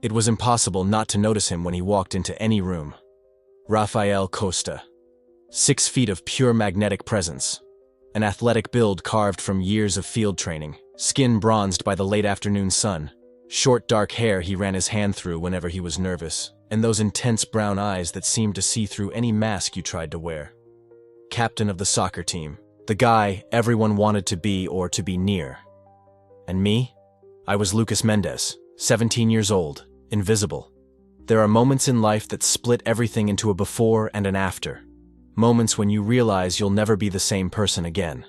It was impossible not to notice him when he walked into any room. Rafael Costa. 6 feet of pure magnetic presence. An athletic build carved from years of field training, skin bronzed by the late afternoon sun. Short dark hair he ran his hand through whenever he was nervous, and those intense brown eyes that seemed to see through any mask you tried to wear. Captain of the soccer team. The guy everyone wanted to be or to be near. And me? I was Lucas Mendez, 17 years old, invisible. There are moments in life that split everything into a before and an after. Moments when you realize you'll never be the same person again.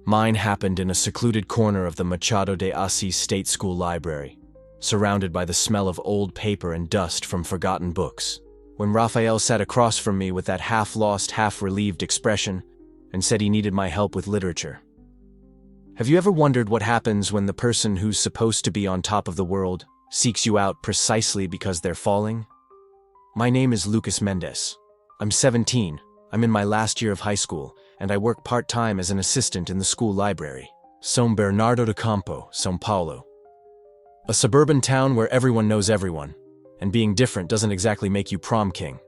Mine happened in a secluded corner of the Machado de Assis State School Library, surrounded by the smell of old paper and dust from forgotten books, when Rafael sat across from me with that half-lost, half-relieved expression and said he needed my help with literature. Have you ever wondered what happens when the person who's supposed to be on top of the world seeks you out precisely because they're falling? My name is Lucas Mendez. I'm 17, I'm in my last year of high school, and I work part-time as an assistant in the school library. São Bernardo do Campo, São Paulo. A suburban town where everyone knows everyone, and being different doesn't exactly make you prom king.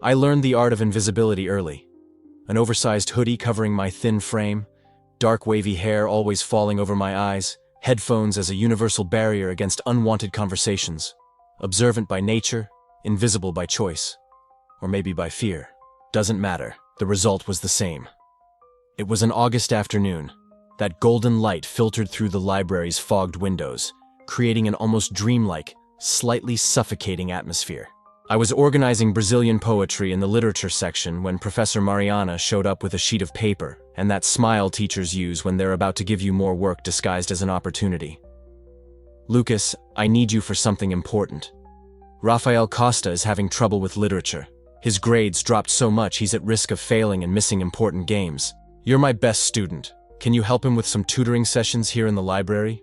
I learned the art of invisibility early. An oversized hoodie covering my thin frame, dark wavy hair always falling over my eyes, headphones as a universal barrier against unwanted conversations. Observant by nature, invisible by choice. Or maybe by fear. Doesn't matter, the result was the same. It was an August afternoon. That golden light filtered through the library's fogged windows, creating an almost dreamlike, slightly suffocating atmosphere. I was organizing Brazilian poetry in the literature section when Professor Mariana showed up with a sheet of paper and that smile teachers use when they're about to give you more work disguised as an opportunity. Lucas, I need you for something important. Rafael Costa is having trouble with literature. His grades dropped so much he's at risk of failing and missing important games. You're my best student. Can you help him with some tutoring sessions here in the library?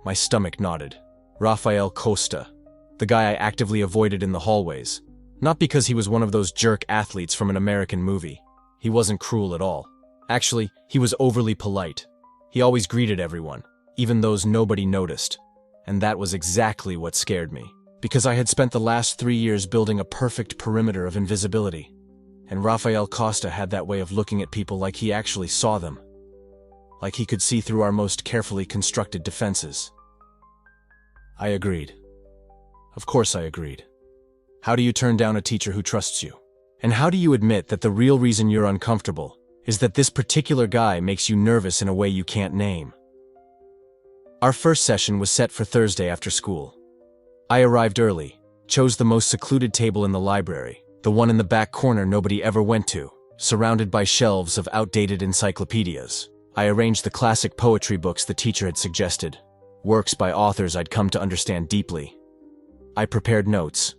My stomach nodded. Rafael Costa. The guy I actively avoided in the hallways. Not because he was one of those jerk athletes from an American movie. He wasn't cruel at all. Actually, he was overly polite. He always greeted everyone, even those nobody noticed. And that was exactly what scared me, because I had spent the last 3 years building a perfect perimeter of invisibility. And Rafael Costa had that way of looking at people like he actually saw them. Like he could see through our most carefully constructed defenses. I agreed. Of course I agreed. How do you turn down a teacher who trusts you? And how do you admit that the real reason you're uncomfortable is that this particular guy makes you nervous in a way you can't name? Our first session was set for Thursday after school. I arrived early, chose the most secluded table in the library, the one in the back corner nobody ever went to, surrounded by shelves of outdated encyclopedias. I arranged the classic poetry books the teacher had suggested, works by authors I'd come to understand deeply. I prepared notes.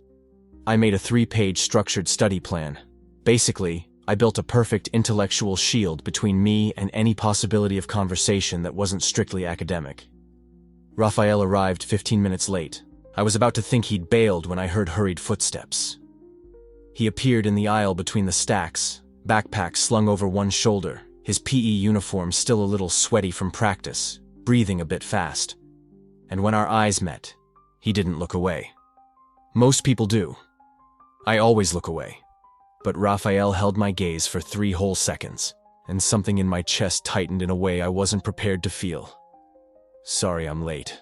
I made a 3-page structured study plan. Basically, I built a perfect intellectual shield between me and any possibility of conversation that wasn't strictly academic. Rafael arrived 15 minutes late. I was about to think he'd bailed when I heard hurried footsteps. He appeared in the aisle between the stacks, backpack slung over one shoulder, his PE uniform still a little sweaty from practice, breathing a bit fast. And when our eyes met, he didn't look away. Most people do. I always look away. But Rafael held my gaze for 3 whole seconds, and something in my chest tightened in a way I wasn't prepared to feel. Sorry I'm late.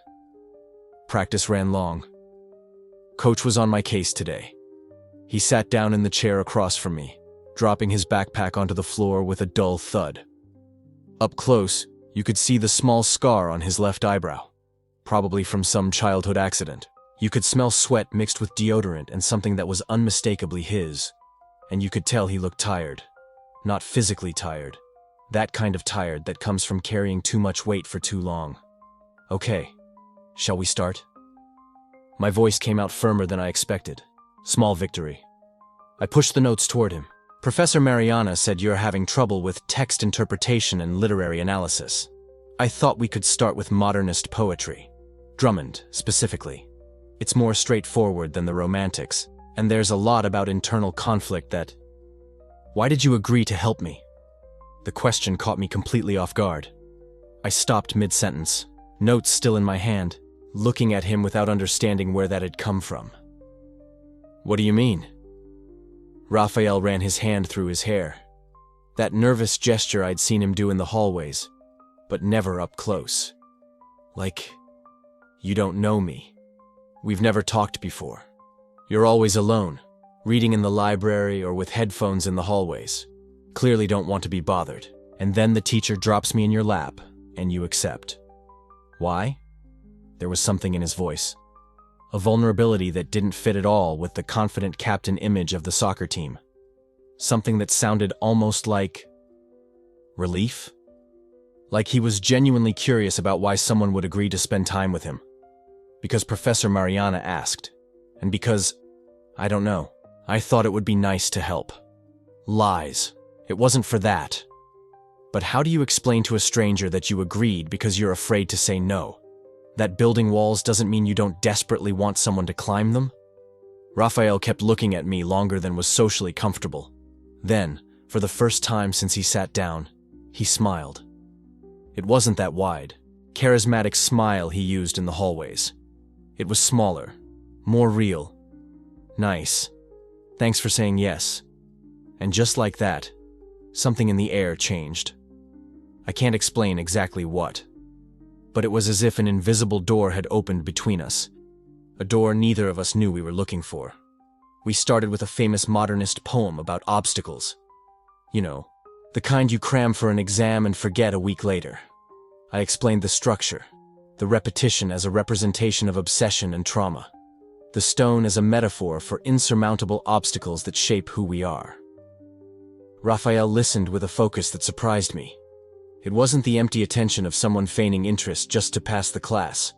Practice ran long. Coach was on my case today. He sat down in the chair across from me, dropping his backpack onto the floor with a dull thud. Up close, you could see the small scar on his left eyebrow, probably from some childhood accident. You could smell sweat mixed with deodorant and something that was unmistakably his. And you could tell he looked tired. Not physically tired. That kind of tired that comes from carrying too much weight for too long. Okay, shall we start? My voice came out firmer than I expected. Small victory. I pushed the notes toward him. Professor Mariana said you're having trouble with text interpretation and literary analysis. I thought we could start with modernist poetry. Drummond, specifically. It's more straightforward than the Romantics, and there's a lot about internal conflict that... Why did you agree to help me? The question caught me completely off guard. I stopped mid-sentence, notes still in my hand, looking at him without understanding where that had come from. "What do you mean?" Raphael ran his hand through his hair. That nervous gesture I'd seen him do in the hallways, but never up close. Like, "You don't know me. We've never talked before. You're always alone, reading in the library or with headphones in the hallways. Clearly don't want to be bothered. And then the teacher drops me in your lap, and you accept." Why? There was something in his voice. A vulnerability that didn't fit at all with the confident captain image of the soccer team. Something that sounded almost like relief? Like he was genuinely curious about why someone would agree to spend time with him. Because Professor Mariana asked. And because, I don't know, I thought it would be nice to help. Lies. It wasn't for that. But how do you explain to a stranger that you agreed because you're afraid to say no? That building walls doesn't mean you don't desperately want someone to climb them? Raphael kept looking at me longer than was socially comfortable. Then, for the first time since he sat down, he smiled. It wasn't that wide, charismatic smile he used in the hallways. It was smaller, more real. "Nice. Thanks for saying yes." And just like that, something in the air changed. I can't explain exactly what, but it was as if an invisible door had opened between us, a door neither of us knew we were looking for. We started with a famous modernist poem about obstacles. You know, the kind you cram for an exam and forget a week later. I explained the structure, the repetition as a representation of obsession and trauma, the stone as a metaphor for insurmountable obstacles that shape who we are. Raphael listened with a focus that surprised me. It wasn't the empty attention of someone feigning interest just to pass the class.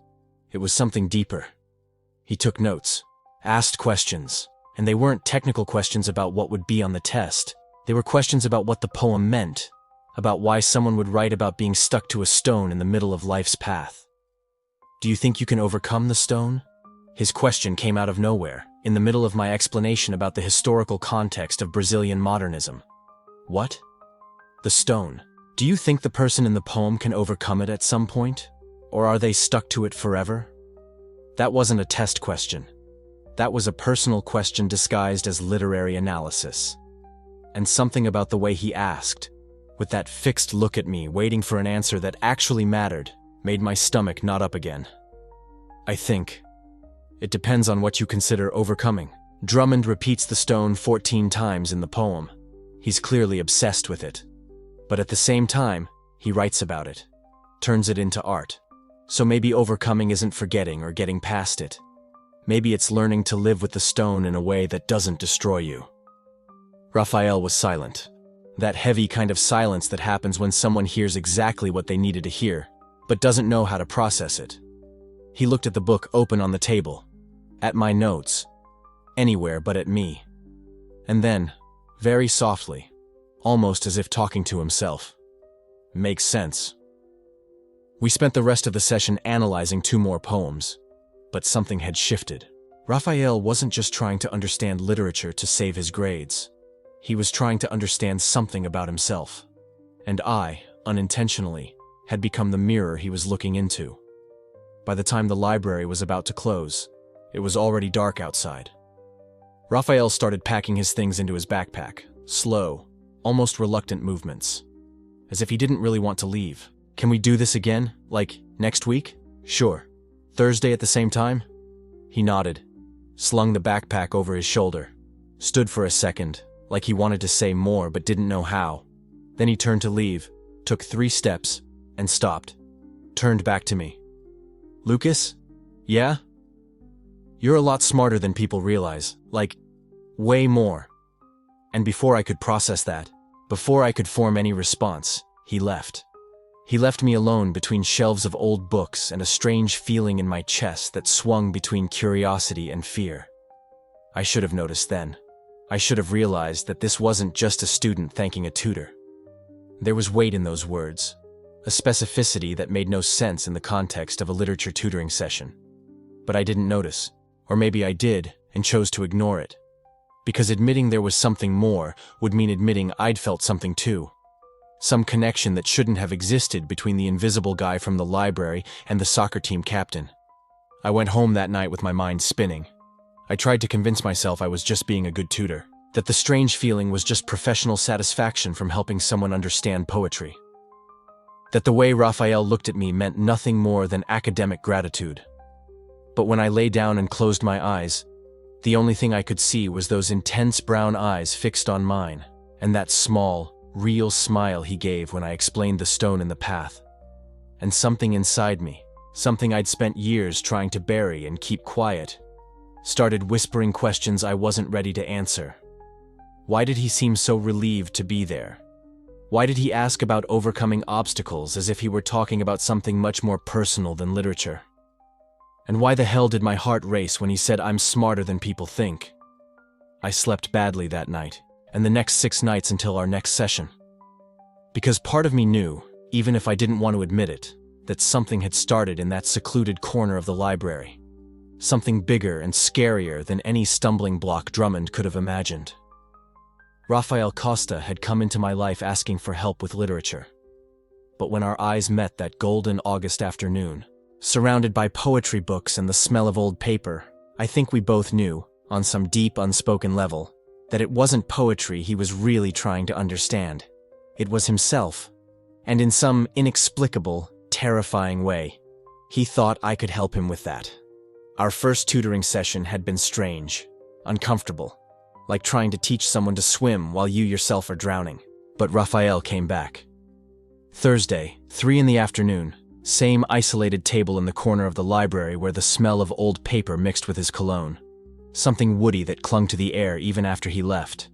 It was something deeper. He took notes, asked questions, and they weren't technical questions about what would be on the test. They were questions about what the poem meant, about why someone would write about being stuck to a stone in the middle of life's path. "Do you think you can overcome the stone?" His question came out of nowhere, in the middle of my explanation about the historical context of Brazilian modernism. "What?" "The stone. Do you think the person in the poem can overcome it at some point? Or are they stuck to it forever?" That wasn't a test question. That was a personal question disguised as literary analysis. And something about the way he asked, with that fixed look at me waiting for an answer that actually mattered, made my stomach knot up again. "I think. It depends on what you consider overcoming." Drummond repeats the stone 14 times in the poem. He's clearly obsessed with it. But at the same time, he writes about it, turns it into art. So maybe overcoming isn't forgetting or getting past it. Maybe it's learning to live with the stone in a way that doesn't destroy you. Raphael was silent. That heavy kind of silence that happens when someone hears exactly what they needed to hear, but doesn't know how to process it. He looked at the book open on the table, at my notes, anywhere but at me. And then, very softly, almost as if talking to himself, "Makes sense." We spent the rest of the session analyzing 2 more poems, but something had shifted. Raphael wasn't just trying to understand literature to save his grades. He was trying to understand something about himself. And I, unintentionally, had become the mirror he was looking into. By the time the library was about to close, it was already dark outside. Raphael started packing his things into his backpack, slow, almost reluctant movements, as if he didn't really want to leave. "Can we do this again? Like, next week?" "Sure. Thursday at the same time?" He nodded, slung the backpack over his shoulder, stood for a second, like he wanted to say more but didn't know how. Then he turned to leave, took 3 steps, and stopped, turned back to me. "Lucas? Yeah? You're a lot smarter than people realize, like, way more." And before I could process that, before I could form any response, he left. He left me alone between shelves of old books and a strange feeling in my chest that swung between curiosity and fear. I should have noticed then. I should have realized that this wasn't just a student thanking a tutor. There was weight in those words, a specificity that made no sense in the context of a literature tutoring session. But I didn't notice, or maybe I did and chose to ignore it. Because admitting there was something more would mean admitting I'd felt something too. Some connection that shouldn't have existed between the invisible guy from the library and the soccer team captain. I went home that night with my mind spinning. I tried to convince myself I was just being a good tutor, that the strange feeling was just professional satisfaction from helping someone understand poetry. That the way Raphael looked at me meant nothing more than academic gratitude. But when I lay down and closed my eyes, the only thing I could see was those intense brown eyes fixed on mine, and that small, real smile he gave when I explained the stone in the path. And something inside me, something I'd spent years trying to bury and keep quiet, started whispering questions I wasn't ready to answer. Why did he seem so relieved to be there? Why did he ask about overcoming obstacles as if he were talking about something much more personal than literature? And why the hell did my heart race when he said I'm smarter than people think? I slept badly that night, and the next 6 nights until our next session. Because part of me knew, even if I didn't want to admit it, that something had started in that secluded corner of the library. Something bigger and scarier than any stumbling block Drummond could have imagined. Rafael Costa had come into my life asking for help with literature. But when our eyes met that golden August afternoon, surrounded by poetry books and the smell of old paper, I think we both knew, on some deep, unspoken level, that it wasn't poetry he was really trying to understand. It was himself. And in some inexplicable, terrifying way, he thought I could help him with that. Our first tutoring session had been strange, uncomfortable, like trying to teach someone to swim while you yourself are drowning. But Raphael came back. Thursday, 3 in the afternoon, same isolated table in the corner of the library where the smell of old paper mixed with his cologne. Something woody that clung to the air even after he left.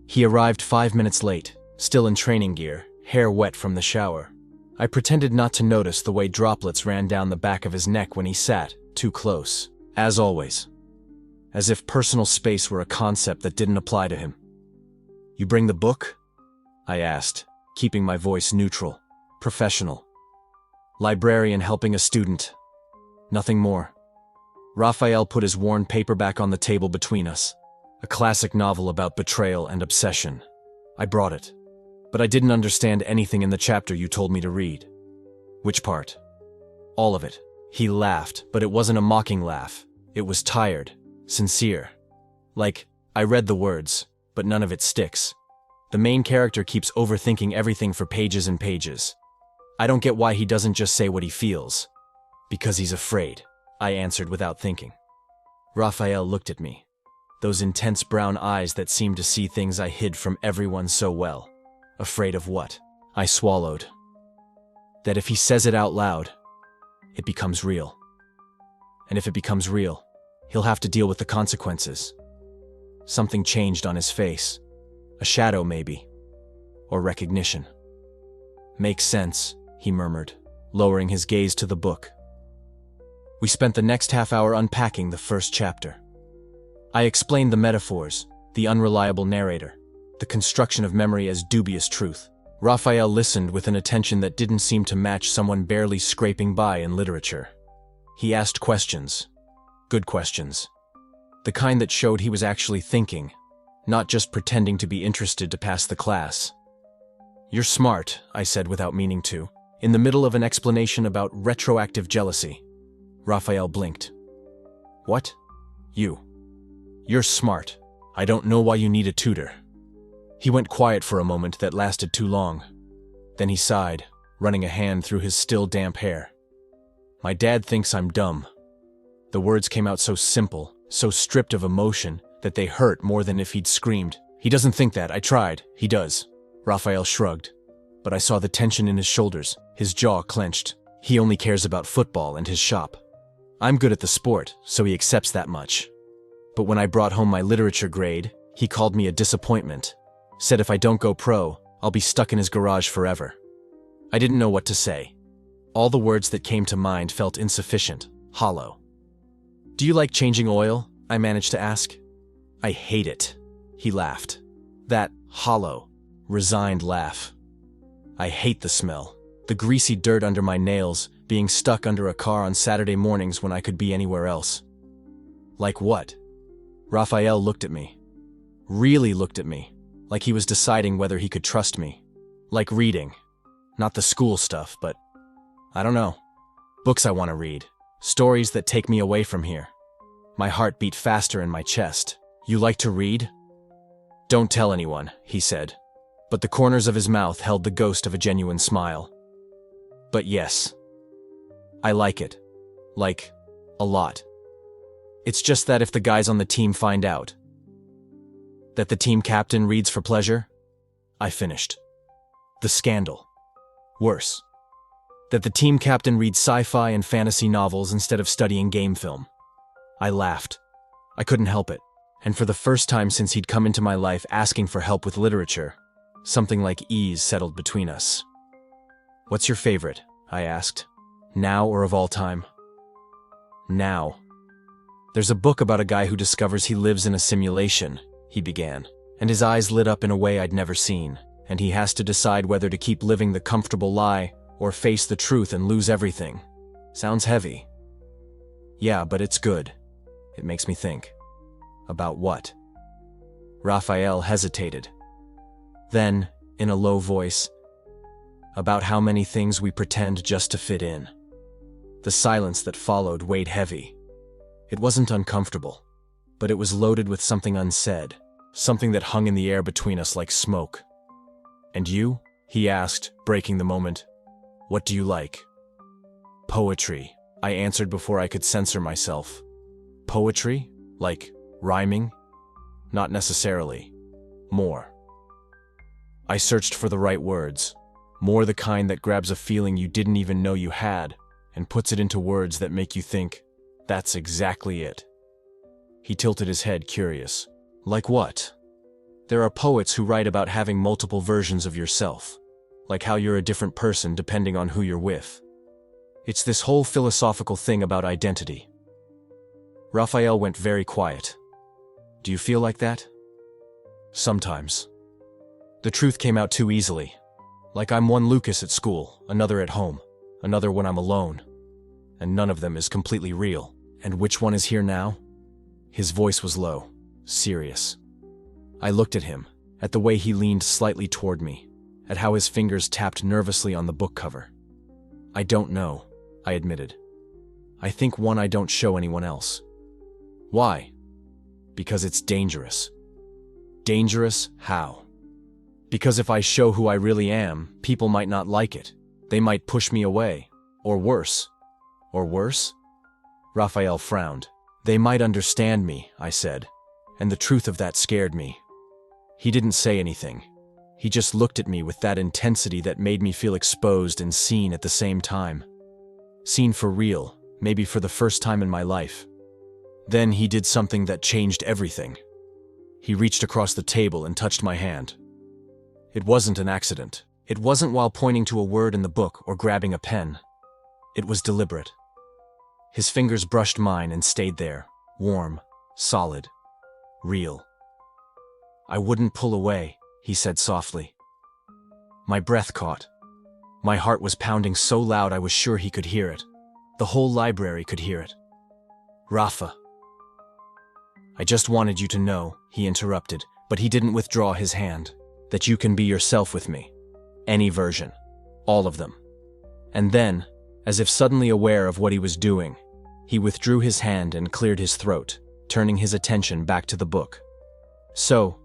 He arrived 5 minutes late, still in training gear, hair wet from the shower. I pretended not to notice the way droplets ran down the back of his neck when he sat, too close, as always. As if personal space were a concept that didn't apply to him. "You bring the book?" I asked, keeping my voice neutral, professional. Librarian helping a student. Nothing more. Raphael put his worn paperback on the table between us. A classic novel about betrayal and obsession. I brought it. But I didn't understand anything in the chapter you told me to read. Which part? All of it. He laughed, but it wasn't a mocking laugh. It was tired, sincere. Like, I read the words, but none of it sticks. The main character keeps overthinking everything for pages and pages. I don't get why he doesn't just say what he feels. Because he's afraid, I answered without thinking. Raphael looked at me. Those intense brown eyes that seemed to see things I hid from everyone so well. Afraid of what? I swallowed. That if he says it out loud, it becomes real. And if it becomes real, he'll have to deal with the consequences. Something changed on his face. A shadow, maybe. Or recognition. "Makes sense," he murmured, lowering his gaze to the book. We spent the next half hour unpacking the first chapter. I explained the metaphors, the unreliable narrator, the construction of memory as dubious truth. Raphael listened with an attention that didn't seem to match someone barely scraping by in literature. He asked questions. Good questions. The kind that showed he was actually thinking, not just pretending to be interested to pass the class. "You're smart," I said without meaning to, in the middle of an explanation about retroactive jealousy. Raphael blinked. "What? You? You're smart. I don't know why you need a tutor." He went quiet for a moment that lasted too long. Then he sighed, running a hand through his still damp hair. "My dad thinks I'm dumb." The words came out so simple, so stripped of emotion, that they hurt more than if he'd screamed. "He doesn't think that, I tried. He does." Raphael shrugged. But I saw the tension in his shoulders, his jaw clenched. He only cares about football and his shop. I'm good at the sport, so he accepts that much. But when I brought home my literature grade, he called me a disappointment. Said if I don't go pro, I'll be stuck in his garage forever. I didn't know what to say. All the words that came to mind felt insufficient, hollow. "Do you like changing oil?" I managed to ask. "I hate it," he laughed. That hollow, resigned laugh. I hate the smell, the greasy dirt under my nails, being stuck under a car on Saturday mornings when I could be anywhere else. Like what? Raphael looked at me. Really looked at me. Like he was deciding whether he could trust me. Like reading. Not the school stuff, but I don't know. Books I want to read. Stories that take me away from here. My heart beat faster in my chest. You like to read? Don't tell anyone, he said, but the corners of his mouth held the ghost of a genuine smile. But yes, I like it. Like, a lot. It's just that if the guys on the team find out that the team captain reads for pleasure, I finished. The scandal. Worse. That the team captain reads sci-fi and fantasy novels instead of studying game film. I laughed. I couldn't help it. And for the first time since he'd come into my life asking for help with literature, something like ease settled between us. What's your favorite? I asked. Now or of all time? Now. There's a book about a guy who discovers he lives in a simulation, he began, and his eyes lit up in a way I'd never seen, and he has to decide whether to keep living the comfortable lie or face the truth and lose everything. Sounds heavy. Yeah, but it's good. It makes me think. About what? Raphael hesitated. Then, in a low voice, about how many things we pretend just to fit in. The silence that followed weighed heavy. It wasn't uncomfortable, but it was loaded with something unsaid, something that hung in the air between us like smoke. And you? He asked, breaking the moment. What do you like? Poetry, I answered before I could censor myself. Poetry? Like rhyming? Not necessarily. More. I searched for the right words. More the kind that grabs a feeling you didn't even know you had and puts it into words that make you think, that's exactly it. He tilted his head, curious. Like what? There are poets who write about having multiple versions of yourself, like how you're a different person depending on who you're with. It's this whole philosophical thing about identity. Raphael went very quiet. Do you feel like that? Sometimes. The truth came out too easily. Like I'm one Lucas at school, another at home, another when I'm alone. And none of them is completely real. And which one is here now? His voice was low, serious. I looked at him, at the way he leaned slightly toward me, at how his fingers tapped nervously on the book cover. I don't know, I admitted. I think one I don't show anyone else. Why? Because it's dangerous. Dangerous how? Because if I show who I really am, people might not like it. They might push me away. Or worse. Or worse? Raphael frowned. They might understand me, I said, and the truth of that scared me. He didn't say anything. He just looked at me with that intensity that made me feel exposed and seen at the same time. Seen for real, maybe for the first time in my life. Then he did something that changed everything. He reached across the table and touched my hand. It wasn't an accident. It wasn't while pointing to a word in the book or grabbing a pen. It was deliberate. His fingers brushed mine and stayed there, warm, solid, real. I wouldn't pull away, he said softly. My breath caught. My heart was pounding so loud I was sure he could hear it. The whole library could hear it. Rafa. I just wanted you to know, he interrupted, but he didn't withdraw his hand, that you can be yourself with me. Any version. All of them. And then, as if suddenly aware of what he was doing, he withdrew his hand and cleared his throat, turning his attention back to the book. So,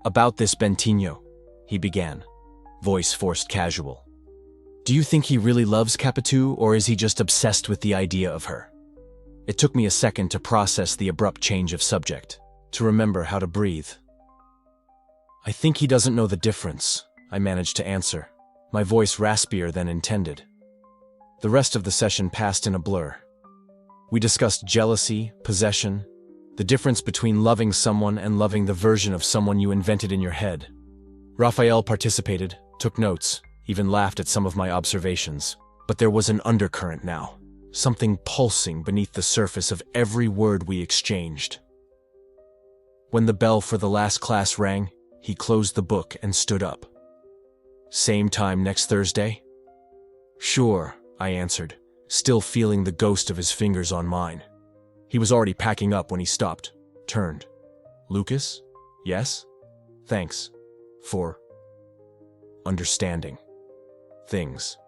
about this Bentinho, he began, voice forced casual. Do you think he really loves Capitu, or is he just obsessed with the idea of her? It took me a second to process the abrupt change of subject, to remember how to breathe. I think he doesn't know the difference, I managed to answer, my voice raspier than intended. The rest of the session passed in a blur. We discussed jealousy, possession, the difference between loving someone and loving the version of someone you invented in your head. Raphael participated, took notes, even laughed at some of my observations. But there was an undercurrent now, something pulsing beneath the surface of every word we exchanged. When the bell for the last class rang, he closed the book and stood up. Same time next Thursday? Sure, I answered, still feeling the ghost of his fingers on mine. He was already packing up when he stopped, turned. Lucas? Yes? Thanks. For understanding things.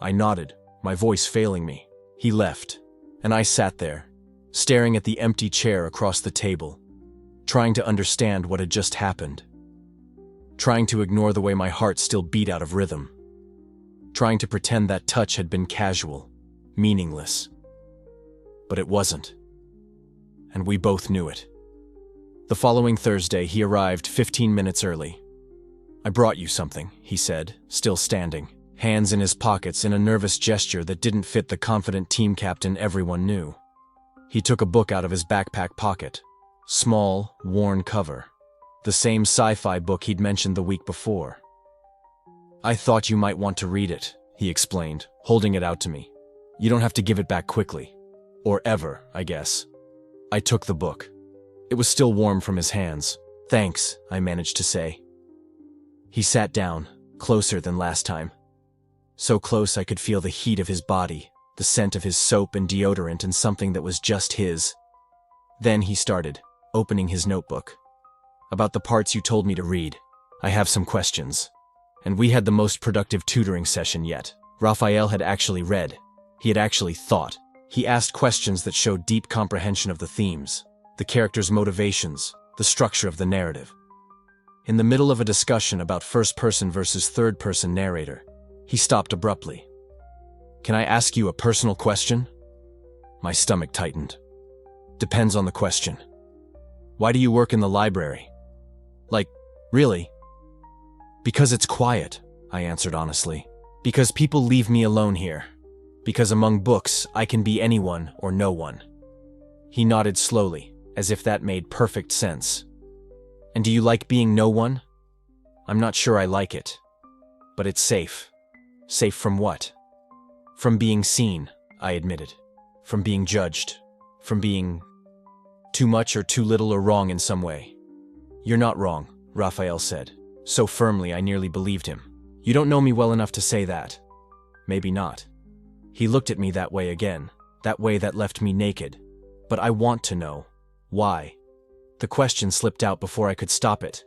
I nodded, my voice failing me. He left, And I sat there, staring at the empty chair across the table, trying to understand what had just happened, trying to ignore the way my heart still beat out of rhythm, trying to pretend that touch had been casual, meaningless. But it wasn't. And we both knew it. The following Thursday, he arrived 15 minutes early. "I brought you something," he said, still standing, hands in his pockets in a nervous gesture that didn't fit the confident team captain everyone knew. He took a book out of his backpack pocket. Small, worn cover. The same sci-fi book he'd mentioned the week before. "I thought you might want to read it," he explained, holding it out to me. "You don't have to give it back quickly. Or ever, I guess." I took the book. It was still warm from his hands. "Thanks," I managed to say. He sat down, closer than last time. So close I could feel the heat of his body, the scent of his soap and deodorant, and something that was just his. Then he started, opening his notebook. "About the parts you told me to read. I have some questions." And we had the most productive tutoring session yet. Raphael had actually read. He had actually thought. He asked questions that showed deep comprehension of the themes, the characters' motivations, the structure of the narrative. In the middle of a discussion about first-person versus third-person narrator, he stopped abruptly. "Can I ask you a personal question?" My stomach tightened. "Depends on the question." "Why do you work in the library?" "Like, really?" "Because it's quiet," I answered honestly. "Because people leave me alone here. Because among books, I can be anyone or no one." He nodded slowly, as if that made perfect sense. "And do you like being no one?" "I'm not sure I like it. But it's safe." "Safe from what?" "From being seen," I admitted. "From being judged. From being too much or too little or wrong in some way." "You're not wrong," Raphael said, so firmly I nearly believed him. "You don't know me well enough to say that." "Maybe not." He looked at me that way again, that way that left me naked. "But I want to know. Why?" The question slipped out before I could stop it.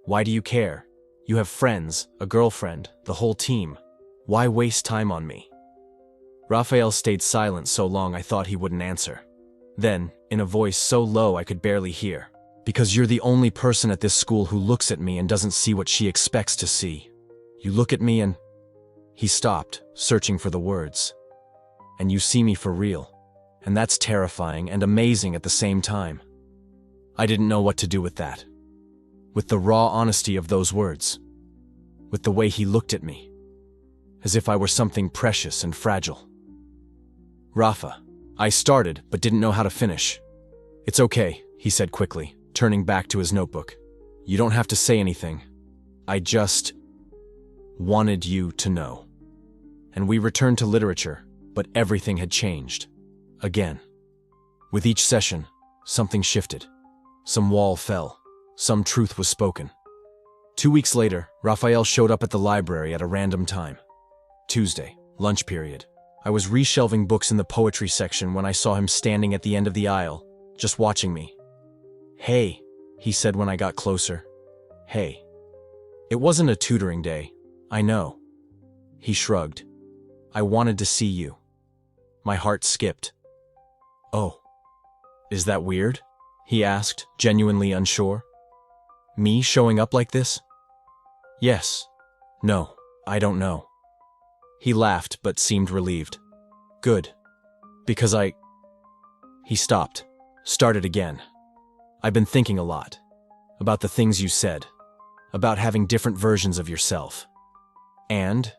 "Why do you care? You have friends, a girlfriend, the whole team. Why waste time on me?" Raphael stayed silent so long I thought he wouldn't answer. Then, in a voice so low I could barely hear, "Because you're the only person at this school who looks at me and doesn't see what she expects to see. You look at me and—" He stopped, searching for the words. "And you see me for real. And that's terrifying and amazing at the same time." I didn't know what to do with that. With the raw honesty of those words. With the way he looked at me. As if I were something precious and fragile. "Rafa," I started, but didn't know how to finish. "It's okay," he said quickly, turning back to his notebook. "You don't have to say anything. I just wanted you to know." And we returned to literature, but everything had changed. Again. With each session, something shifted. Some wall fell. Some truth was spoken. 2 weeks later, Raphael showed up at the library at a random time. Tuesday, lunch period. I was reshelving books in the poetry section when I saw him standing at the end of the aisle, just watching me. "Hey," he said when I got closer. "Hey." "It wasn't a tutoring day. I know." He shrugged. "I wanted to see you." My heart skipped. "Oh. Is that weird?" he asked, genuinely unsure. "Me showing up like this?" "Yes. No, I don't know." He laughed but seemed relieved. "Good. Because He stopped, started again. "I've been thinking a lot. About the things you said. About having different versions of yourself. And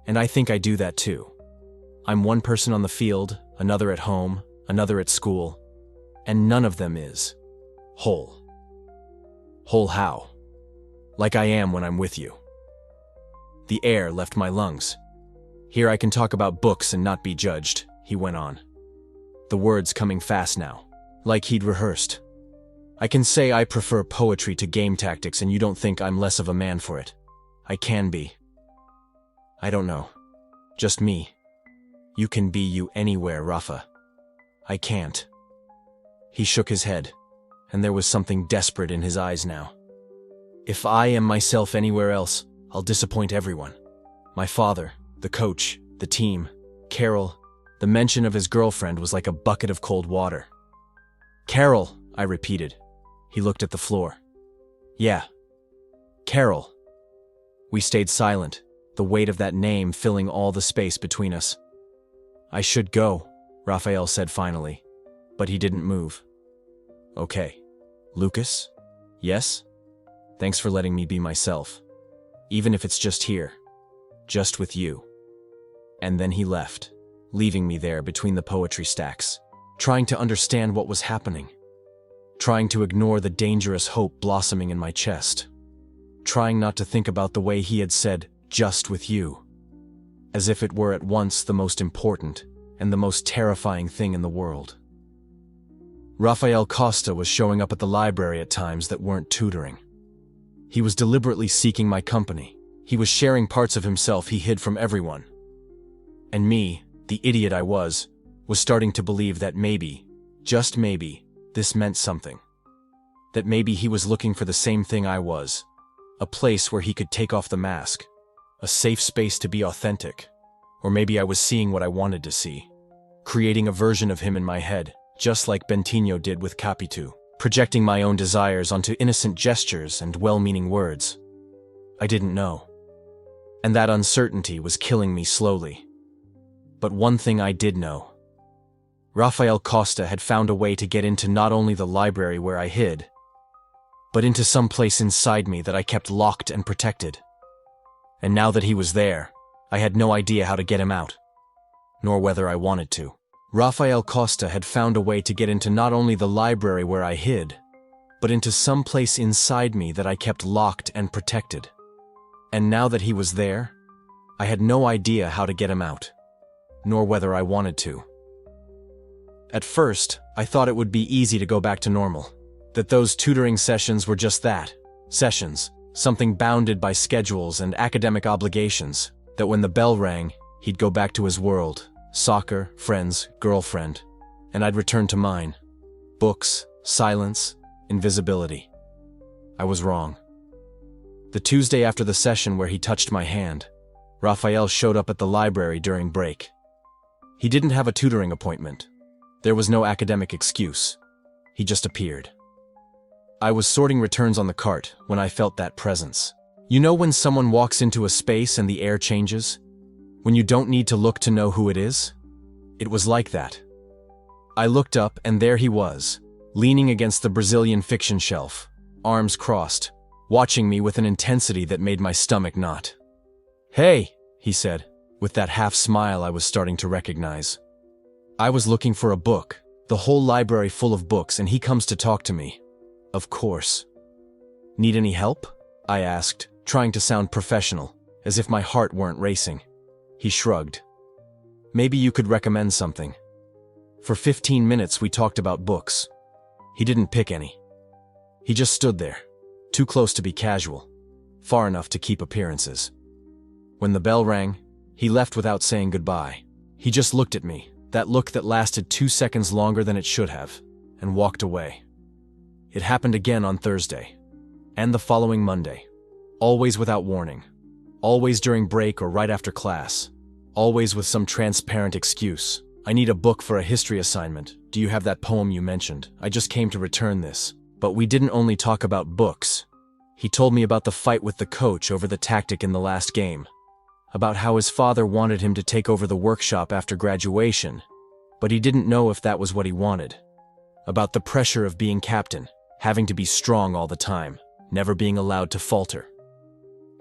I think I do that too. I'm one person on the field, another at home, another at school, and none of them is whole. Whole how? Like I am when I'm with you." The air left my lungs. "Here I can talk about books and not be judged," he went on. The words coming fast now, like he'd rehearsed. "I can say I prefer poetry to game tactics and you don't think I'm less of a man for it. I can be. I don't know. Just me. You can be you anywhere, Rafa. I can't." He shook his head, and there was something desperate in his eyes now. "If I am myself anywhere else, I'll disappoint everyone. My father, the coach, the team, Carol, The mention of his girlfriend was like a bucket of cold water. "Carol," I repeated. He looked at the floor. "Yeah. Carol." We stayed silent, the weight of that name filling all the space between us. "I should go," Raphael said finally, but he didn't move. "Okay. Lucas? Yes? Thanks for letting me be myself. Even if it's just here. Just with you." And then he left, leaving me there between the poetry stacks, trying to understand what was happening, trying to ignore the dangerous hope blossoming in my chest, trying not to think about the way he had said, "just with you," as if it were at once the most important and the most terrifying thing in the world. Rafael Costa was showing up at the library at times that weren't tutoring. He was deliberately seeking my company. He was sharing parts of himself he hid from everyone. And me, the idiot I was starting to believe that maybe, just maybe, this meant something. That maybe he was looking for the same thing I was. A place where he could take off the mask. A safe space to be authentic. Or maybe I was seeing what I wanted to see. Creating a version of him in my head, just like Bentinho did with Capitu. Projecting my own desires onto innocent gestures and well-meaning words. I didn't know. And that uncertainty was killing me slowly. But one thing I did know. Rafael Costa had found a way to get into not only the library where I hid, but into some place inside me that I kept locked and protected. And now that he was there, I had no idea how to get him out, nor whether I wanted to. Rafael Costa had found a way to get into not only the library where I hid, but into some place inside me that I kept locked and protected. And now that he was there, I had no idea how to get him out, nor whether I wanted to. At first, I thought it would be easy to go back to normal, that those tutoring sessions were just that, sessions, something bounded by schedules and academic obligations, that when the bell rang, he'd go back to his world, soccer, friends, girlfriend, and I'd return to mine. Books, silence, invisibility. I was wrong. The Tuesday after the session where he touched my hand, Rafael showed up at the library during break. He didn't have a tutoring appointment. There was no academic excuse. He just appeared. I was sorting returns on the cart when I felt that presence. You know when someone walks into a space and the air changes? When you don't need to look to know who it is? It was like that. I looked up and there he was, leaning against the Brazilian fiction shelf, arms crossed, watching me with an intensity that made my stomach knot. "Hey," he said, with that half smile I was starting to recognize. I was looking for a book, the whole library full of books, and he comes to talk to me. Of course. "Need any help?" I asked, trying to sound professional, as if my heart weren't racing. He shrugged. "Maybe you could recommend something." For 15 minutes we talked about books. He didn't pick any. He just stood there, too close to be casual, far enough to keep appearances. When the bell rang, he left without saying goodbye. He just looked at me, that look that lasted 2 seconds longer than it should have, and walked away. It happened again on Thursday, and the following Monday, always without warning. Always during break or right after class. Always with some transparent excuse. "I need a book for a history assignment. Do you have that poem you mentioned? I just came to return this." But we didn't only talk about books. He told me about the fight with the coach over the tactic in the last game. About how his father wanted him to take over the workshop after graduation, but he didn't know if that was what he wanted. About the pressure of being captain, having to be strong all the time, never being allowed to falter.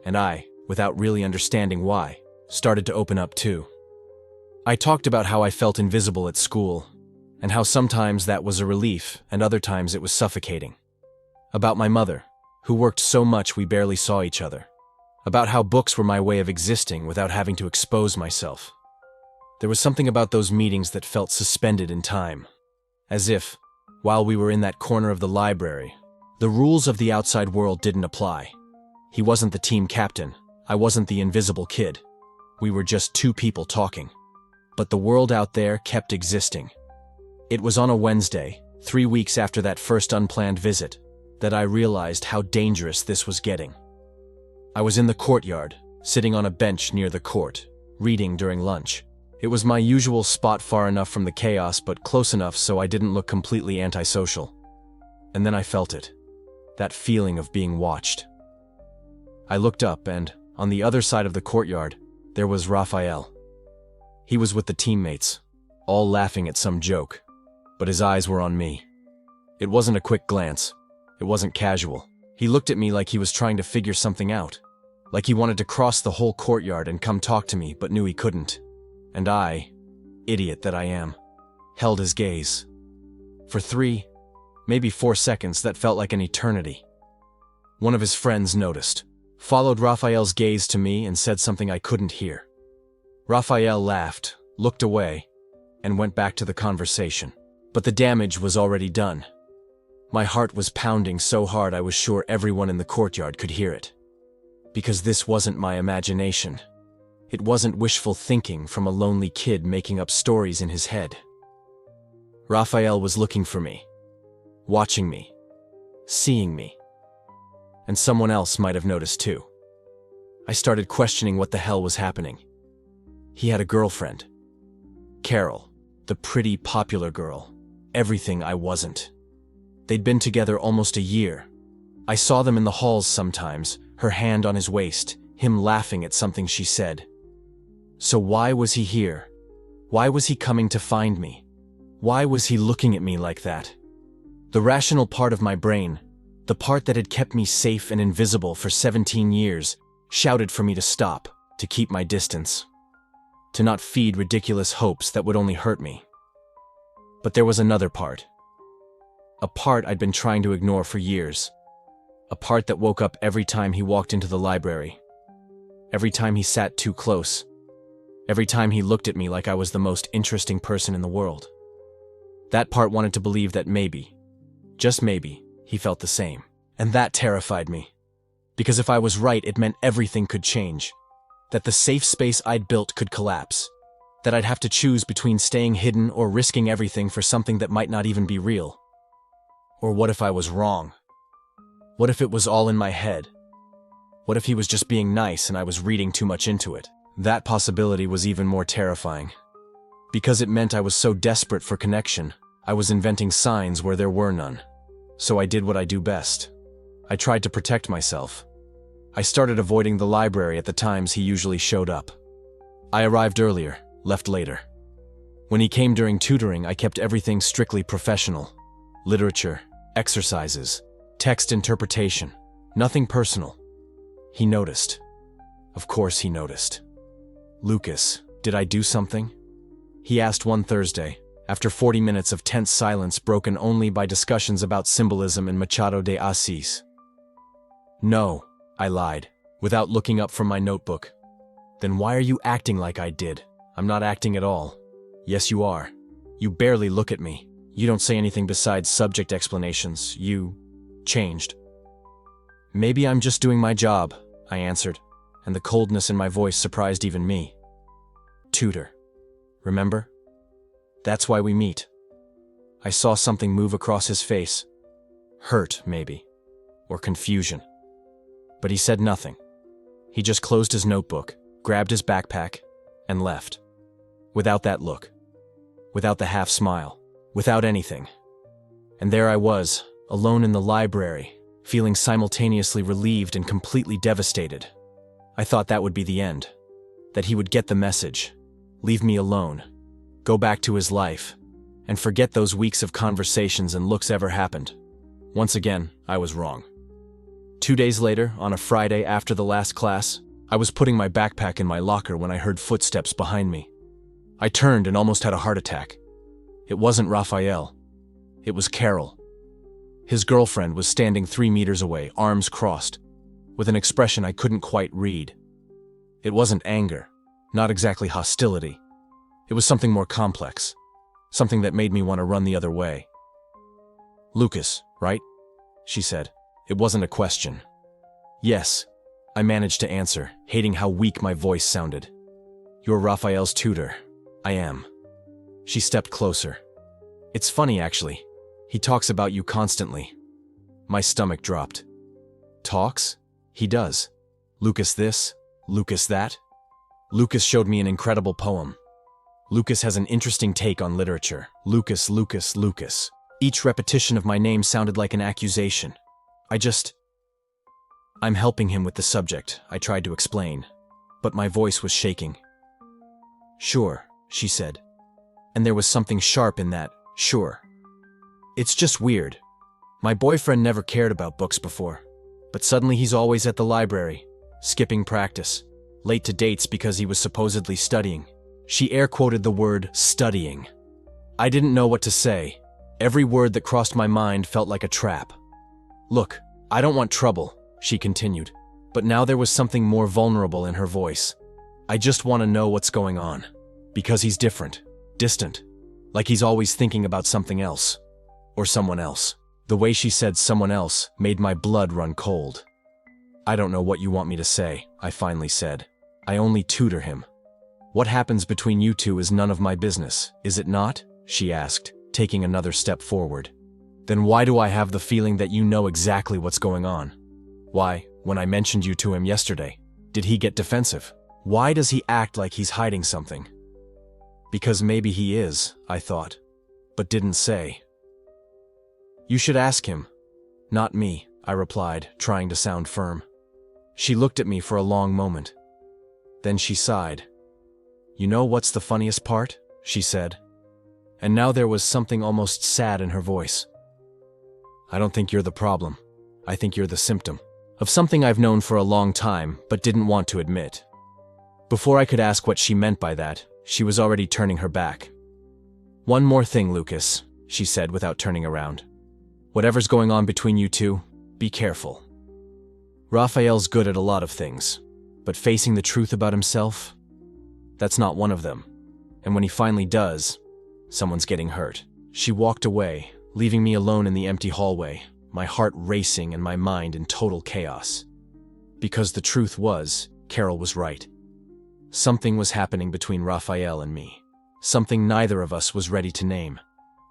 And I, without really understanding why, started to open up too. I talked about how I felt invisible at school, and how sometimes that was a relief and other times it was suffocating. About my mother, who worked so much we barely saw each other. About how books were my way of existing without having to expose myself. There was something about those meetings that felt suspended in time. As if, while we were in that corner of the library, the rules of the outside world didn't apply. He wasn't the team captain. I wasn't the invisible kid. We were just two people talking. But the world out there kept existing. It was on a Wednesday, 3 weeks after that first unplanned visit, that I realized how dangerous this was getting. I was in the courtyard, sitting on a bench near the court, reading during lunch. It was my usual spot, far enough from the chaos but close enough so I didn't look completely antisocial. And then I felt it. That feeling of being watched. I looked up and, on the other side of the courtyard, there was Raphael. He was with the teammates, all laughing at some joke, but his eyes were on me. It wasn't a quick glance. It wasn't casual. He looked at me like he was trying to figure something out, like he wanted to cross the whole courtyard and come talk to me but knew he couldn't. And I, idiot that I am, held his gaze. For 3, maybe 4 seconds that felt like an eternity. One of his friends noticed, followed Raphael's gaze to me and said something I couldn't hear. Raphael laughed, looked away, and went back to the conversation. But the damage was already done. My heart was pounding so hard I was sure everyone in the courtyard could hear it. Because this wasn't my imagination. It wasn't wishful thinking from a lonely kid making up stories in his head. Raphael was looking for me, watching me, seeing me. And someone else might have noticed too. I started questioning what the hell was happening. He had a girlfriend. Carol, the pretty, popular girl. Everything I wasn't. They'd been together almost a year. I saw them in the halls sometimes, her hand on his waist, him laughing at something she said. So why was he here? Why was he coming to find me? Why was he looking at me like that? The rational part of my brain, the part that had kept me safe and invisible for 17 years, shouted for me to stop, to keep my distance, to not feed ridiculous hopes that would only hurt me. But there was another part. A part I'd been trying to ignore for years. A part that woke up every time he walked into the library. Every time he sat too close. Every time he looked at me like I was the most interesting person in the world. That part wanted to believe that maybe, just maybe, he felt the same. And that terrified me. Because if I was right, it meant everything could change. That the safe space I'd built could collapse. That I'd have to choose between staying hidden or risking everything for something that might not even be real. Or what if I was wrong? What if it was all in my head? What if he was just being nice and I was reading too much into it? That possibility was even more terrifying. Because it meant I was so desperate for connection, I was inventing signs where there were none. So I did what I do best. I tried to protect myself. I started avoiding the library at the times he usually showed up. I arrived earlier, left later. When he came during tutoring, I kept everything strictly professional. Literature, exercises, text interpretation, nothing personal. He noticed. Of course he noticed. Lucas, did I do something? He asked one Thursday, after 40 minutes of tense silence broken only by discussions about symbolism and Machado de Assis. No, I lied, without looking up from my notebook. Then why are you acting like I did? I'm not acting at all. Yes, you are. You barely look at me. You don't say anything besides subject explanations. You changed. Maybe I'm just doing my job, I answered, and the coldness in my voice surprised even me. Tutor. Remember? That's why we meet. I saw something move across his face. Hurt, maybe. Or confusion. But he said nothing. He just closed his notebook, grabbed his backpack, and left. Without that look. Without the half smile. Without anything. And there I was, alone in the library, feeling simultaneously relieved and completely devastated. I thought that would be the end. That he would get the message. Leave me alone. Go back to his life. And forget those weeks of conversations and looks ever happened. Once again, I was wrong. 2 days later, on a Friday after the last class, I was putting my backpack in my locker when I heard footsteps behind me. I turned and almost had a heart attack. It wasn't Raphael. It was Carol. His girlfriend was standing 3 meters away, arms crossed, with an expression I couldn't quite read. It wasn't anger, not exactly hostility. It was something more complex, something that made me want to run the other way. Lucas, right? She said. It wasn't a question. Yes, I managed to answer, hating how weak my voice sounded. You're Raphael's tutor. I am. She stepped closer. It's funny, actually. He talks about you constantly. My stomach dropped. Talks? He does. Lucas this, Lucas that. Lucas showed me an incredible poem. Lucas has an interesting take on literature. Lucas, Lucas, Lucas. Each repetition of my name sounded like an accusation. I'm helping him with the subject, I tried to explain, but my voice was shaking. Sure, she said. And there was something sharp in that, sure. It's just weird. My boyfriend never cared about books before, but suddenly he's always at the library, skipping practice, late to dates because he was supposedly studying. She air-quoted the word studying. I didn't know what to say. Every word that crossed my mind felt like a trap. Look, I don't want trouble, she continued, but now there was something more vulnerable in her voice. I just want to know what's going on. Because he's different, distant, like he's always thinking about something else. Or someone else. The way she said someone else made my blood run cold. I don't know what you want me to say, I finally said. I only tutor him. What happens between you two is none of my business, is it not? She asked, taking another step forward. Then why do I have the feeling that you know exactly what's going on? Why, when I mentioned you to him yesterday, did he get defensive? Why does he act like he's hiding something? Because maybe he is, I thought, but didn't say. You should ask him. Not me, I replied, trying to sound firm. She looked at me for a long moment. Then she sighed. You know what's the funniest part? She said. And now there was something almost sad in her voice. I don't think you're the problem. I think you're the symptom of something I've known for a long time, but didn't want to admit. Before I could ask what she meant by that, she was already turning her back. One more thing, Lucas, she said without turning around. Whatever's going on between you two, be careful. Raphael's good at a lot of things, but facing the truth about himself, that's not one of them. And when he finally does, someone's getting hurt. She walked away, leaving me alone in the empty hallway, my heart racing and my mind in total chaos. Because the truth was, Carol was right. Something was happening between Raphael and me. Something neither of us was ready to name.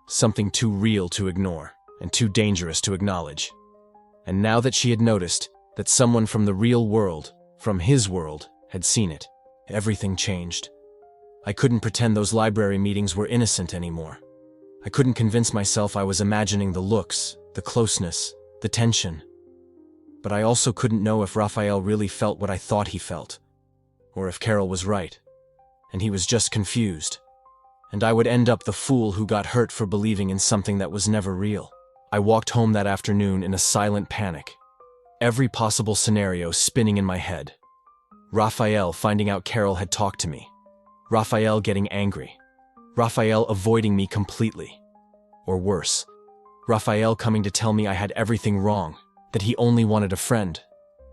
Something too real to ignore, and too dangerous to acknowledge. And now that she had noticed that someone from the real world, from his world, had seen it, everything changed. I couldn't pretend those library meetings were innocent anymore. I couldn't convince myself I was imagining the looks, the closeness, the tension. But I also couldn't know if Raphael really felt what I thought he felt, or if Carol was right, and he was just confused. And I would end up the fool who got hurt for believing in something that was never real. I walked home that afternoon in a silent panic, every possible scenario spinning in my head. Raphael finding out Carol had talked to me. Raphael getting angry. Raphael avoiding me completely. Or worse, Raphael coming to tell me I had everything wrong, that he only wanted a friend,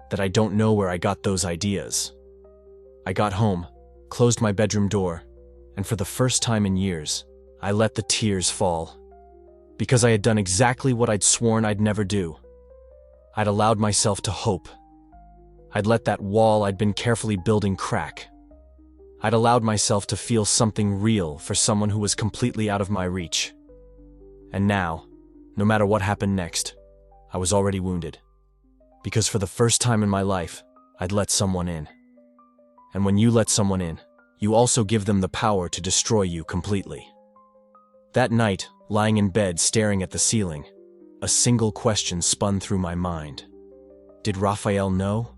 that I don't know where I got those ideas. I got home, closed my bedroom door, and for the first time in years, I let the tears fall. Because I had done exactly what I'd sworn I'd never do. I'd allowed myself to hope. I'd let that wall I'd been carefully building crack. I'd allowed myself to feel something real for someone who was completely out of my reach. And now, no matter what happened next, I was already wounded. Because for the first time in my life, I'd let someone in. And when you let someone in, you also give them the power to destroy you completely. That night, lying in bed staring at the ceiling, a single question spun through my mind. Did Raphael know?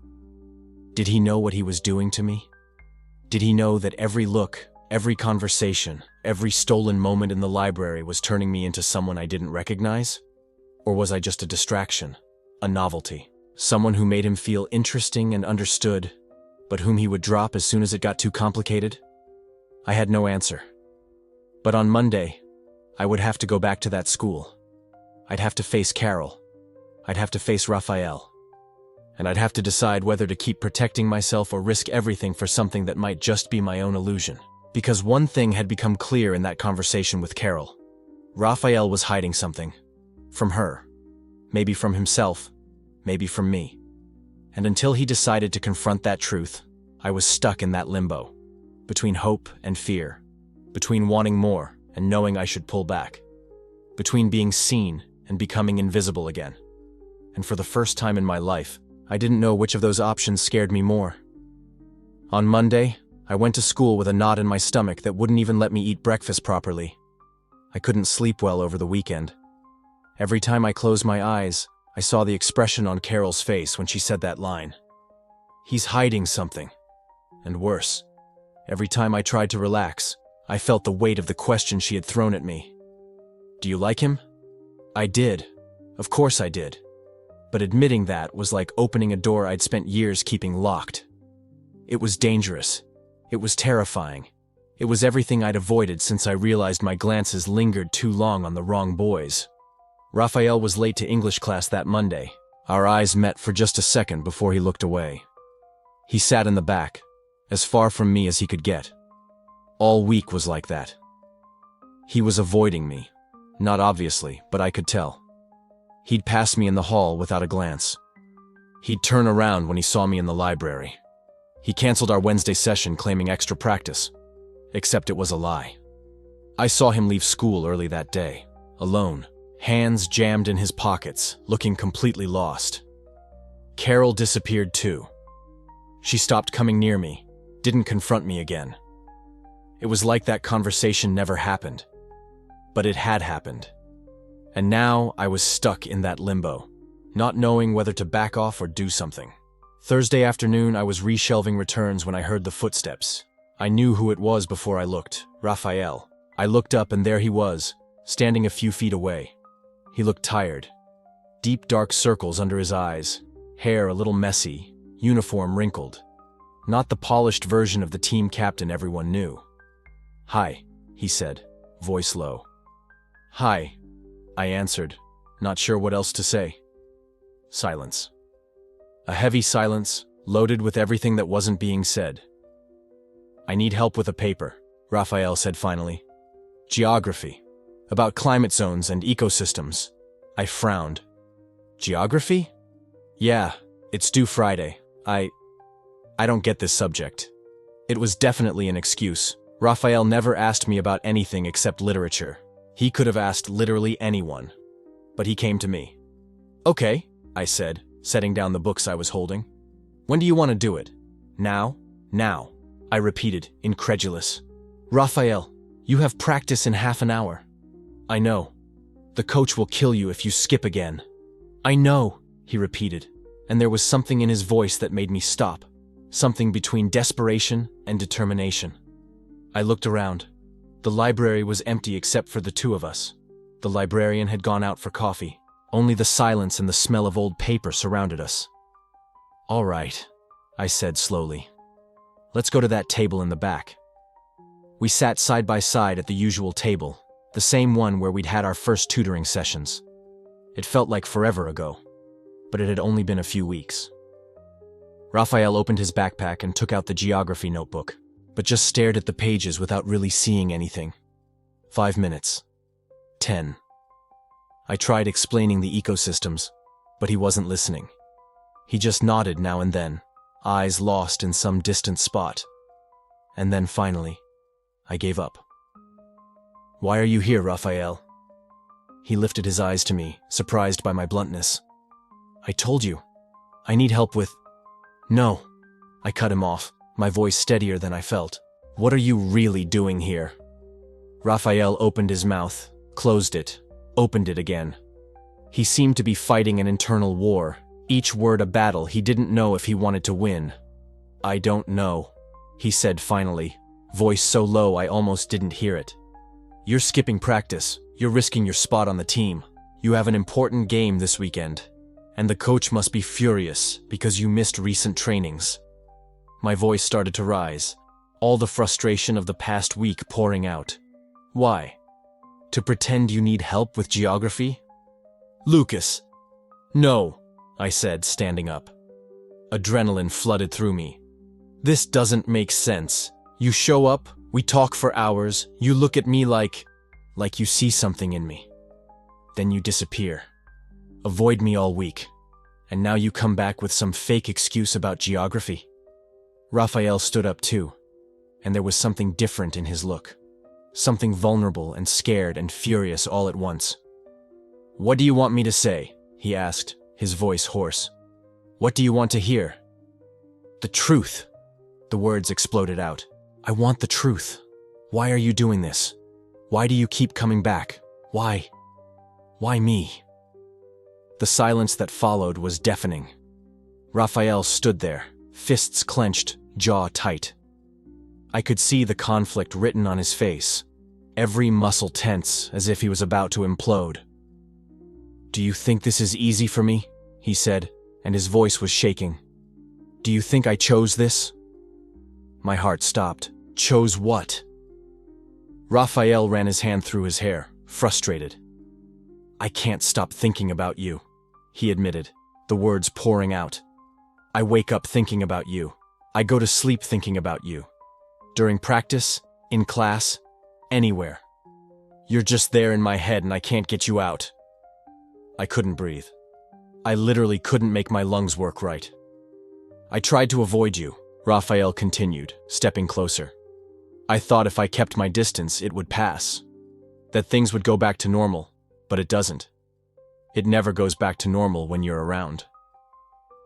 Did he know what he was doing to me? Did he know that every look, every conversation, every stolen moment in the library was turning me into someone I didn't recognize? Or was I just a distraction, a novelty, someone who made him feel interesting and understood, but whom he would drop as soon as it got too complicated? I had no answer. But on Monday, I would have to go back to that school. I'd have to face Carol. I'd have to face Raphael. And I'd have to decide whether to keep protecting myself or risk everything for something that might just be my own illusion. Because one thing had become clear in that conversation with Carol. Raphael was hiding something. From her. Maybe from himself. Maybe from me. And until he decided to confront that truth, I was stuck in that limbo. Between hope and fear. Between wanting more and knowing I should pull back. Between being seen and becoming invisible again. And for the first time in my life, I didn't know which of those options scared me more. On Monday, I went to school with a knot in my stomach that wouldn't even let me eat breakfast properly. I couldn't sleep well over the weekend. Every time I closed my eyes, I saw the expression on Carol's face when she said that line. He's hiding something. And worse, every time I tried to relax, I felt the weight of the question she had thrown at me. Do you like him? I did. Of course I did. But admitting that was like opening a door I'd spent years keeping locked. It was dangerous. It was terrifying. It was everything I'd avoided since I realized my glances lingered too long on the wrong boys. Raphael was late to English class that Monday. Our eyes met for just a second before he looked away. He sat in the back, as far from me as he could get. All week was like that. He was avoiding me. Not obviously, but I could tell. He'd pass me in the hall without a glance. He'd turn around when he saw me in the library. He canceled our Wednesday session claiming extra practice. Except it was a lie. I saw him leave school early that day, alone, hands jammed in his pockets, looking completely lost. Carol disappeared too. She stopped coming near me, didn't confront me again. It was like that conversation never happened. But it had happened. And now I was stuck in that limbo, not knowing whether to back off or do something. Thursday afternoon, I was reshelving returns when I heard the footsteps. I knew who it was before I looked, Raphael. I looked up and there he was, standing a few feet away. He looked tired. Deep dark circles under his eyes, hair a little messy, uniform wrinkled. Not the polished version of the team captain everyone knew. "Hi," he said, voice low. "Hi," I answered, not sure what else to say. Silence. A heavy silence, loaded with everything that wasn't being said. "I need help with a paper," Raphael said finally. "Geography. About climate zones and ecosystems." I frowned. "Geography?" "Yeah, it's due Friday. I don't get this subject." It was definitely an excuse. Raphael never asked me about anything except literature. He could have asked literally anyone. But he came to me. "Okay," I said, setting down the books I was holding. "When do you want to do it?" "Now." "Now," I repeated, incredulous. "Raphael, you have practice in half an hour." "I know. The coach will kill you if you skip again." "I know," he repeated, and there was something in his voice that made me stop. Something between desperation and determination. I looked around. The library was empty except for the two of us. The librarian had gone out for coffee. Only the silence and the smell of old paper surrounded us. "All right," I said slowly. "Let's go to that table in the back." We sat side by side at the usual table, the same one where we'd had our first tutoring sessions. It felt like forever ago, but it had only been a few weeks. Raphael opened his backpack and took out the geography notebook, but just stared at the pages without really seeing anything. 5 minutes. 10. I tried explaining the ecosystems, but he wasn't listening. He just nodded now and then, eyes lost in some distant spot. And then finally, I gave up. "Why are you here, Raphael?" He lifted his eyes to me, surprised by my bluntness. "I told you. I need help with—" "No," I cut him off, my voice steadier than I felt. "What are you really doing here?" Raphael opened his mouth, closed it, opened it again. He seemed to be fighting an internal war, each word a battle he didn't know if he wanted to win. "I don't know," he said finally, voice so low I almost didn't hear it. "You're skipping practice. You're risking your spot on the team. You have an important game this weekend. And the coach must be furious because you missed recent trainings." My voice started to rise, all the frustration of the past week pouring out. "Why? To pretend you need help with geography?" "Lucas." "No," I said, standing up. Adrenaline flooded through me. "This doesn't make sense. You show up, we talk for hours, you look at me like you see something in me. Then you disappear. Avoid me all week. And now you come back with some fake excuse about geography." Raphael stood up too, and there was something different in his look. Something vulnerable and scared and furious all at once. "What do you want me to say?" he asked, his voice hoarse. "What do you want to hear?" "The truth," the words exploded out. I want the truth. Why are you doing this? Why do you keep coming back? Why? Why me? The silence that followed was deafening. Raphael stood there, fists clenched, jaw tight. I could see the conflict written on his face, every muscle tense as if he was about to implode. "Do you think this is easy for me?" he said, and his voice was shaking. "Do you think I chose this?" My heart stopped. Chose what? Raphael ran his hand through his hair, frustrated. "I can't stop thinking about you," he admitted, the words pouring out. "I wake up thinking about you. I go to sleep thinking about you. During practice, in class, anywhere. You're just there in my head and I can't get you out." I couldn't breathe. I literally couldn't make my lungs work right. "I tried to avoid you," Raphael continued, stepping closer. "I thought if I kept my distance, it would pass. That things would go back to normal, but it doesn't. It never goes back to normal when you're around."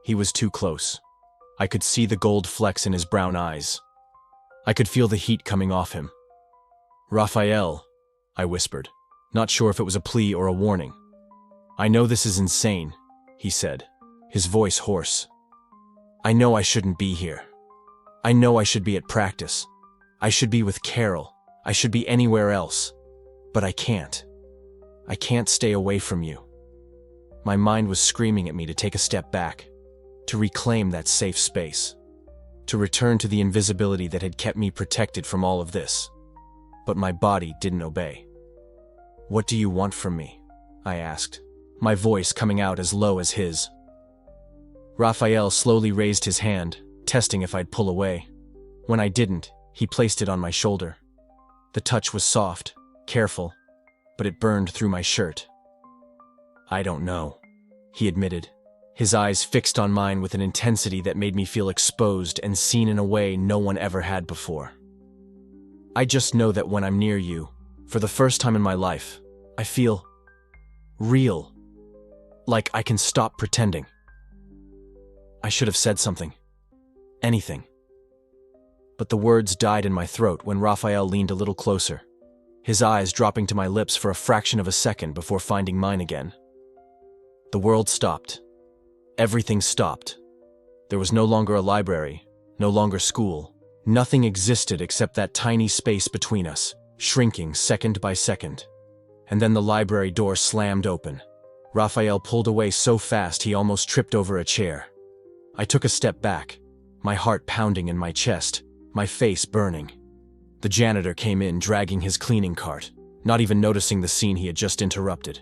He was too close. I could see the gold flecks in his brown eyes. I could feel the heat coming off him. "Raphael," I whispered, not sure if it was a plea or a warning. "I know this is insane," he said, his voice hoarse. "I know I shouldn't be here. I know I should be at practice. I should be with Carol. I should be anywhere else. But I can't. I can't stay away from you." My mind was screaming at me to take a step back, to reclaim that safe space, to return to the invisibility that had kept me protected from all of this. But my body didn't obey. "What do you want from me?" I asked, my voice coming out as low as his. Raphael slowly raised his hand, testing if I'd pull away. When I didn't, he placed it on my shoulder. The touch was soft, careful, but it burned through my shirt. "I don't know," he admitted, his eyes fixed on mine with an intensity that made me feel exposed and seen in a way no one ever had before. "I just know that when I'm near you, for the first time in my life, I feel real, like I can stop pretending." I should have said something. Anything. But the words died in my throat when Raphael leaned a little closer, his eyes dropping to my lips for a fraction of a second before finding mine again. The world stopped. Everything stopped. There was no longer a library, no longer school. Nothing existed except that tiny space between us, shrinking second by second. And then the library door slammed open. Raphael pulled away so fast he almost tripped over a chair. I took a step back, my heart pounding in my chest, my face burning. The janitor came in dragging his cleaning cart, not even noticing the scene he had just interrupted.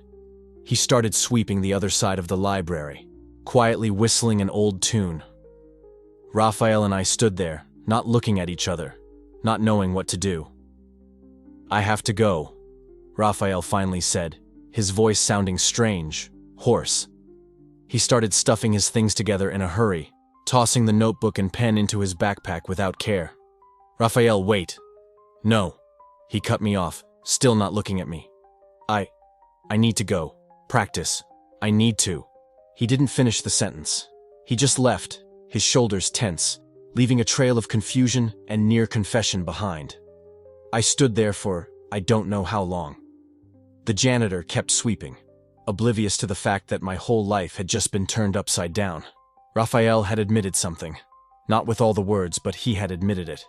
He started sweeping the other side of the library, quietly whistling an old tune. Raphael and I stood there, not looking at each other, not knowing what to do. "I have to go," Raphael finally said, his voice sounding strange, hoarse. He started stuffing his things together in a hurry, tossing the notebook and pen into his backpack without care. "Raphael, wait." "No." He cut me off, still not looking at me. I need to go. Practice. I need to." He didn't finish the sentence. He just left, his shoulders tense, leaving a trail of confusion and near confession behind. I stood there for I don't know how long. The janitor kept sweeping, oblivious to the fact that my whole life had just been turned upside down. Raphael had admitted something. Not with all the words, but he had admitted it.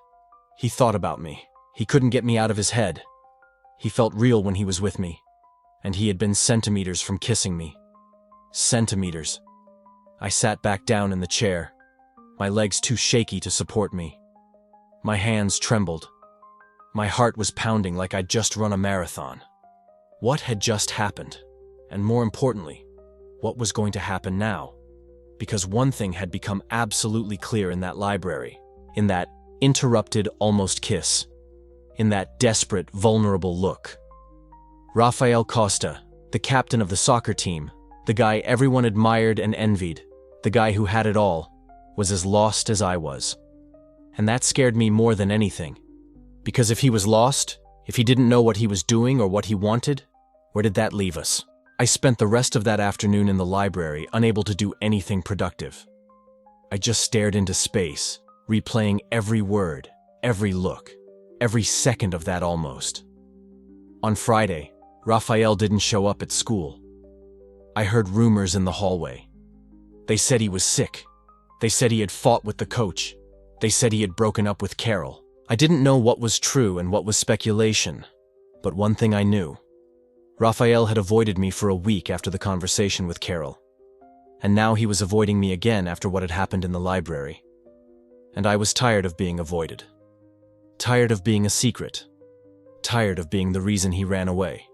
He thought about me. He couldn't get me out of his head. He felt real when he was with me. And he had been centimeters from kissing me. Centimeters. I sat back down in the chair, my legs too shaky to support me. My hands trembled. My heart was pounding like I'd just run a marathon. What had just happened? And more importantly, what was going to happen now? Because one thing had become absolutely clear in that library, in that interrupted, almost kiss, in that desperate, vulnerable look. Rafael Costa, the captain of the soccer team, the guy everyone admired and envied, the guy who had it all, was as lost as I was. And that scared me more than anything. Because if he was lost, if he didn't know what he was doing or what he wanted, where did that leave us? I spent the rest of that afternoon in the library, unable to do anything productive. I just stared into space, replaying every word, every look, every second of that almost. On Friday, Raphael didn't show up at school. I heard rumors in the hallway. They said he was sick. They said he had fought with the coach. They said he had broken up with Carol. I didn't know what was true and what was speculation, but one thing I knew. Raphael had avoided me for a week after the conversation with Carol, and now he was avoiding me again after what had happened in the library. And I was tired of being avoided. Tired of being a secret. Tired of being the reason he ran away.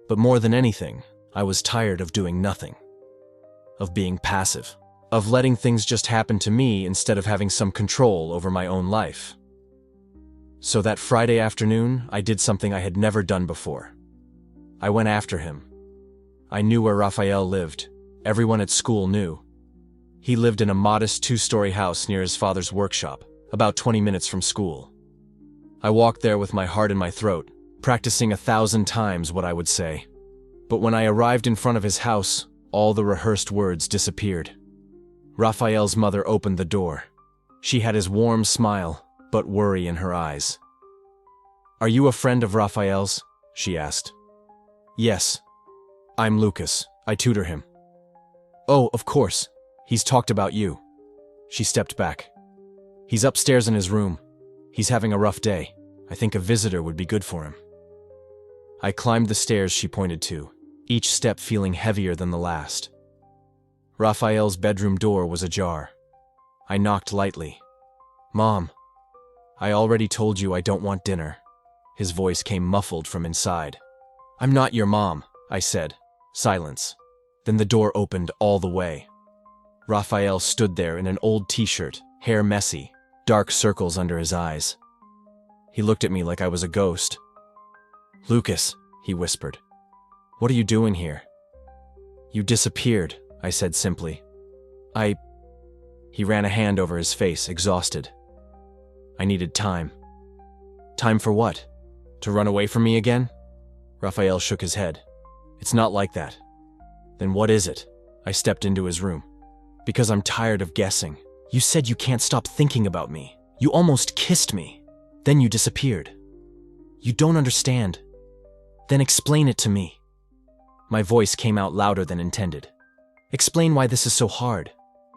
But more than anything, I was tired of doing nothing. Of being passive. Of letting things just happen to me instead of having some control over my own life. So that Friday afternoon, I did something I had never done before. I went after him. I knew where Raphael lived. Everyone at school knew. He lived in a modest 2-story house near his father's workshop, about 20 minutes from school. I walked there with my heart in my throat, practicing 1,000 times what I would say. But when I arrived in front of his house, all the rehearsed words disappeared. Raphael's mother opened the door. She had his warm smile, but worry in her eyes. "Are you a friend of Raphael's?" she asked. "Yes. I'm Lucas. I tutor him." "Oh, of course. He's talked about you." She stepped back. "He's upstairs in his room. He's having a rough day. I think a visitor would be good for him." I climbed the stairs she pointed to, each step feeling heavier than the last. Raphael's bedroom door was ajar. I knocked lightly. "Mom, I already told you I don't want dinner." His voice came muffled from inside. "I'm not your mom," I said. Silence. Then the door opened all the way. Raphael stood there in an old t-shirt, hair messy, dark circles under his eyes. He looked at me like I was a ghost. "Lucas," he whispered. "What are you doing here?" "You disappeared," I said simply. He ran a hand over his face, exhausted. "I needed time." "Time for what? To run away from me again?" Raphael shook his head. "It's not like that." "Then what is it?" I stepped into his room. "Because I'm tired of guessing. You said you can't stop thinking about me. You almost kissed me. Then you disappeared. You don't understand. Then explain it to me." My voice came out louder than intended. "Explain why this is so hard.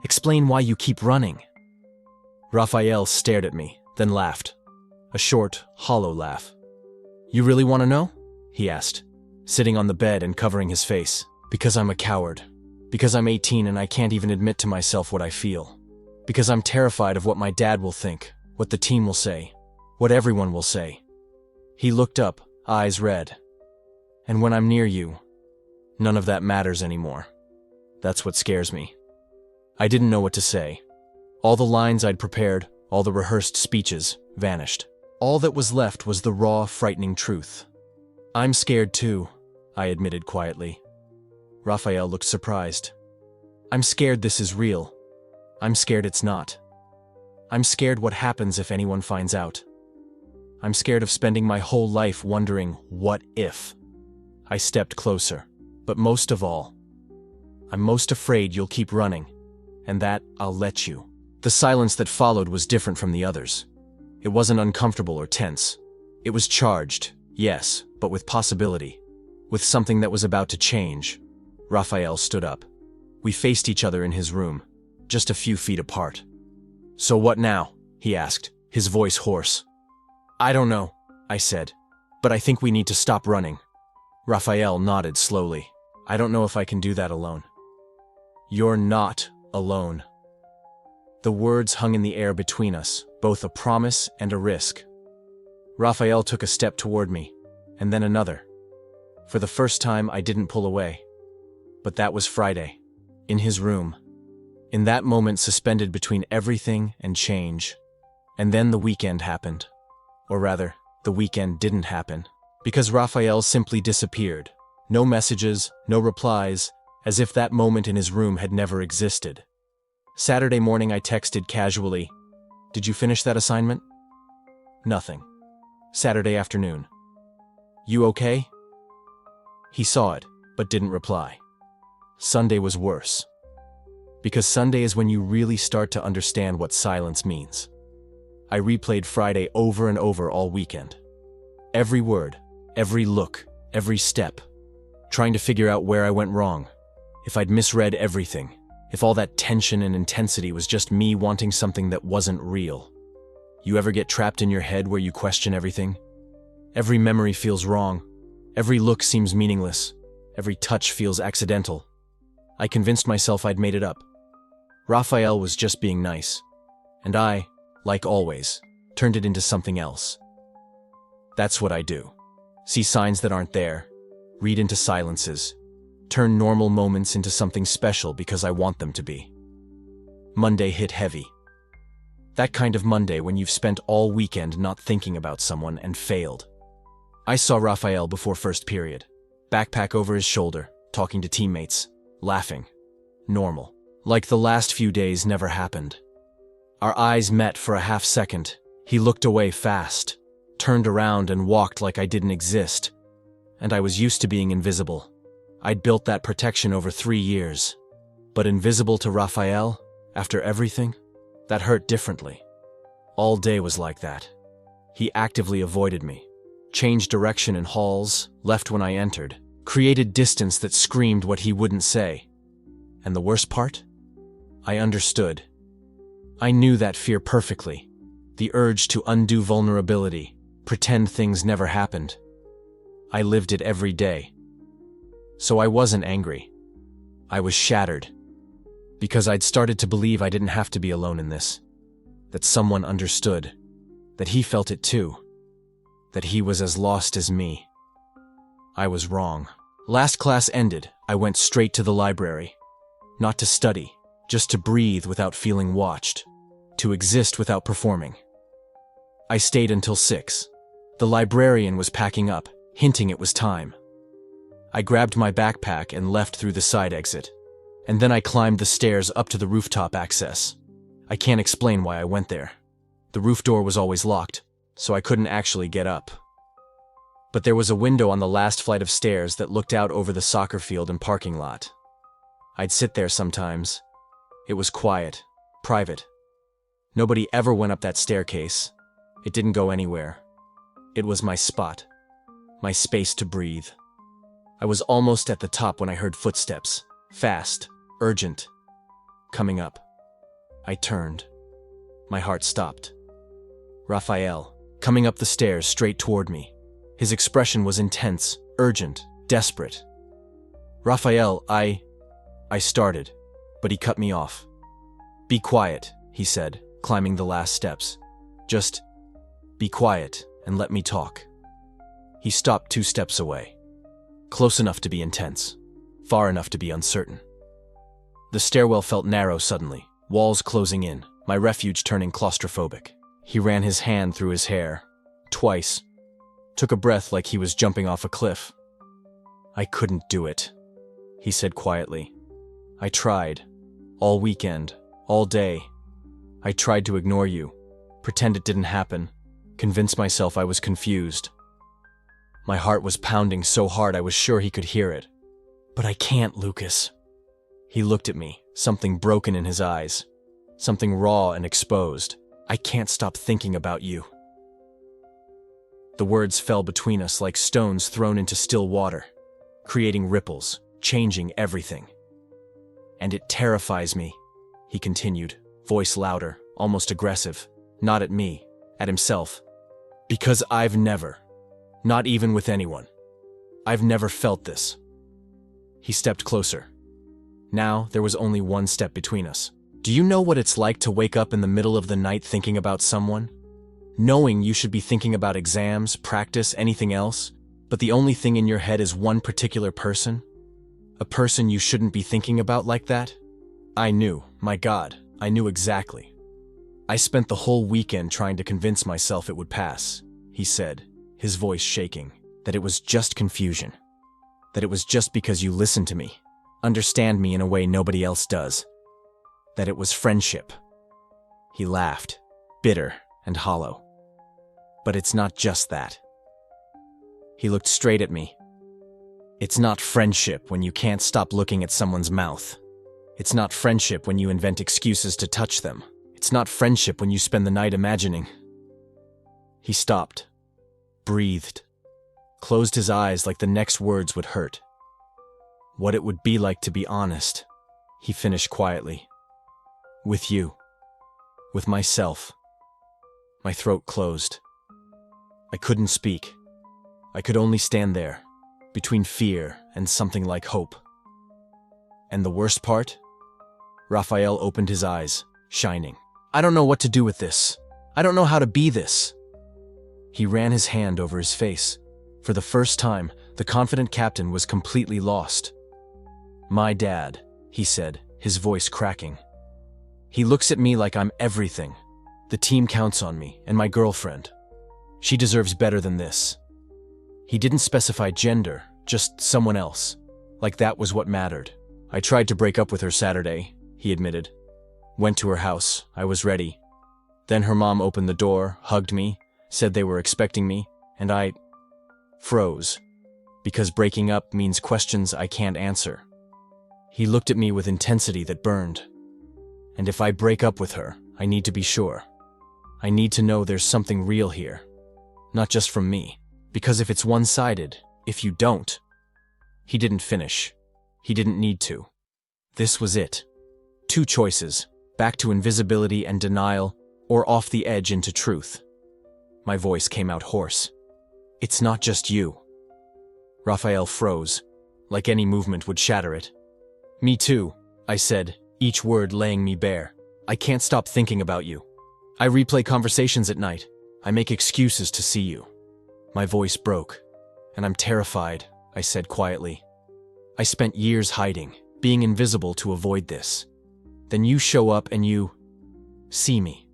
Explain why you keep running." Raphael stared at me, then laughed. A short, hollow laugh. "You really want to know?" he asked, sitting on the bed and covering his face. "Because I'm a coward. Because I'm 18 and I can't even admit to myself what I feel. Because I'm terrified of what my dad will think, what the team will say, what everyone will say." He looked up, eyes red. "And when I'm near you, none of that matters anymore. That's what scares me." I didn't know what to say. All the lines I'd prepared, all the rehearsed speeches, vanished. All that was left was the raw, frightening truth. "I'm scared too," I admitted quietly. Raphael looked surprised. "I'm scared this is real. I'm scared it's not. I'm scared what happens if anyone finds out. I'm scared of spending my whole life wondering, what if?" I stepped closer. "But most of all, I'm most afraid you'll keep running, and that I'll let you." The silence that followed was different from the others. It wasn't uncomfortable or tense. It was charged, yes, but with possibility, with something that was about to change. Raphael stood up. We faced each other in his room, just a few feet apart. "So what now?" he asked, his voice hoarse. "I don't know," I said, "but I think we need to stop running." Raphael nodded slowly. "I don't know if I can do that alone." "You're not alone." The words hung in the air between us, both a promise and a risk. Raphael took a step toward me, and then another. For the first time, I didn't pull away. But that was Friday, in his room. In that moment suspended between everything and change. And then the weekend happened. Or rather, the weekend didn't happen. Because Raphael simply disappeared. No messages, no replies, as if that moment in his room had never existed. Saturday morning I texted casually, "Did you finish that assignment?" Nothing. Saturday afternoon, "You okay?" He saw it, but didn't reply. Sunday was worse. Because Sunday is when you really start to understand what silence means. I replayed Friday over and over all weekend. Every word, every look, every step, trying to figure out where I went wrong, if I'd misread everything, if all that tension and intensity was just me wanting something that wasn't real. You ever get trapped in your head where you question everything? Every memory feels wrong. Every look seems meaningless. Every touch feels accidental. I convinced myself I'd made it up. Raphael was just being nice. And I, like always, turned it into something else. That's what I do. See signs that aren't there, read into silences, turn normal moments into something special because I want them to be. Monday hit heavy. That kind of Monday when you've spent all weekend not thinking about someone and failed. I saw Raphael before first period, backpack over his shoulder, talking to teammates, laughing. Normal. Like the last few days never happened. Our eyes met for a half second. He looked away fast, turned around and walked like I didn't exist. And I was used to being invisible. I'd built that protection over 3 years. But invisible to Raphael, after everything, that hurt differently. All day was like that. He actively avoided me, changed direction in halls, left when I entered, created distance that screamed what he wouldn't say. And the worst part? I understood. I knew that fear perfectly. The urge to undo vulnerability, pretend things never happened. I lived it every day. So I wasn't angry. I was shattered. Because I'd started to believe I didn't have to be alone in this. That someone understood. That he felt it too. That he was as lost as me. I was wrong. Last class ended, I went straight to the library. Not to study, just to breathe without feeling watched. To exist without performing. I stayed until 6. The librarian was packing up, hinting it was time. I grabbed my backpack and left through the side exit. And then I climbed the stairs up to the rooftop access. I can't explain why I went there. The roof door was always locked, so I couldn't actually get up. But there was a window on the last flight of stairs that looked out over the soccer field and parking lot. I'd sit there sometimes. It was quiet, private. Nobody ever went up that staircase. It didn't go anywhere. It was my spot, my space to breathe. I was almost at the top when I heard footsteps, fast, urgent, coming up. I turned. My heart stopped. Raphael, coming up the stairs straight toward me. His expression was intense, urgent, desperate. Raphael, I started, but he cut me off. Be quiet, he said, climbing the last steps. Just be quiet and let me talk. He stopped 2 steps away. Close enough to be intense, far enough to be uncertain. The stairwell felt narrow suddenly, walls closing in, my refuge turning claustrophobic. He ran his hand through his hair, twice, took a breath like he was jumping off a cliff. I couldn't do it, he said quietly. I tried, all weekend, all day. I tried to ignore you, pretend it didn't happen, convince myself I was confused. My heart was pounding so hard I was sure he could hear it. But I can't, Lucas. He looked at me, something broken in his eyes, something raw and exposed. I can't stop thinking about you. The words fell between us like stones thrown into still water, creating ripples, changing everything. And it terrifies me, he continued, voice louder, almost aggressive, not at me, at himself. Because I've never, not even with anyone, I've never felt this. He stepped closer. Now there was only 1 step between us. Do you know what it's like to wake up in the middle of the night thinking about someone? Knowing you should be thinking about exams, practice, anything else, but the only thing in your head is one particular person? A person you shouldn't be thinking about like that? I knew, my God, I knew exactly. I spent the whole weekend trying to convince myself it would pass, he said, his voice shaking, that it was just confusion. That it was just because you listened to me, understand me in a way nobody else does. That it was friendship. He laughed, bitter and hollow. But it's not just that. He looked straight at me. It's not friendship when you can't stop looking at someone's mouth. It's not friendship when you invent excuses to touch them. It's not friendship when you spend the night imagining. He stopped, breathed, closed his eyes like the next words would hurt. What it would be like to be honest, he finished quietly. With you. With myself. My throat closed. I couldn't speak. I could only stand there, between fear and something like hope. And the worst part? Raphael opened his eyes, shining. I don't know what to do with this. I don't know how to be this. He ran his hand over his face. For the first time, the confident captain was completely lost. My dad, he said, his voice cracking. He looks at me like I'm everything. The team counts on me, and my girlfriend. She deserves better than this. He didn't specify gender, just someone else. Like that was what mattered. I tried to break up with her Saturday, he admitted. Went to her house. I was ready. Then her mom opened the door, hugged me, said they were expecting me, and I froze. Because breaking up means questions I can't answer. He looked at me with intensity that burned. And if I break up with her, I need to be sure. I need to know there's something real here. Not just from me. Because if it's one-sided, if you don't. He didn't finish. He didn't need to. This was it. Two choices, back to invisibility and denial, or off the edge into truth. My voice came out hoarse. It's not just you. Raphael froze, like any movement would shatter it. Me too, I said, each word laying me bare. I can't stop thinking about you. I replay conversations at night. I make excuses to see you. My voice broke. And I'm terrified, I said quietly. I spent years hiding, being invisible to avoid this. Then you show up and you see me,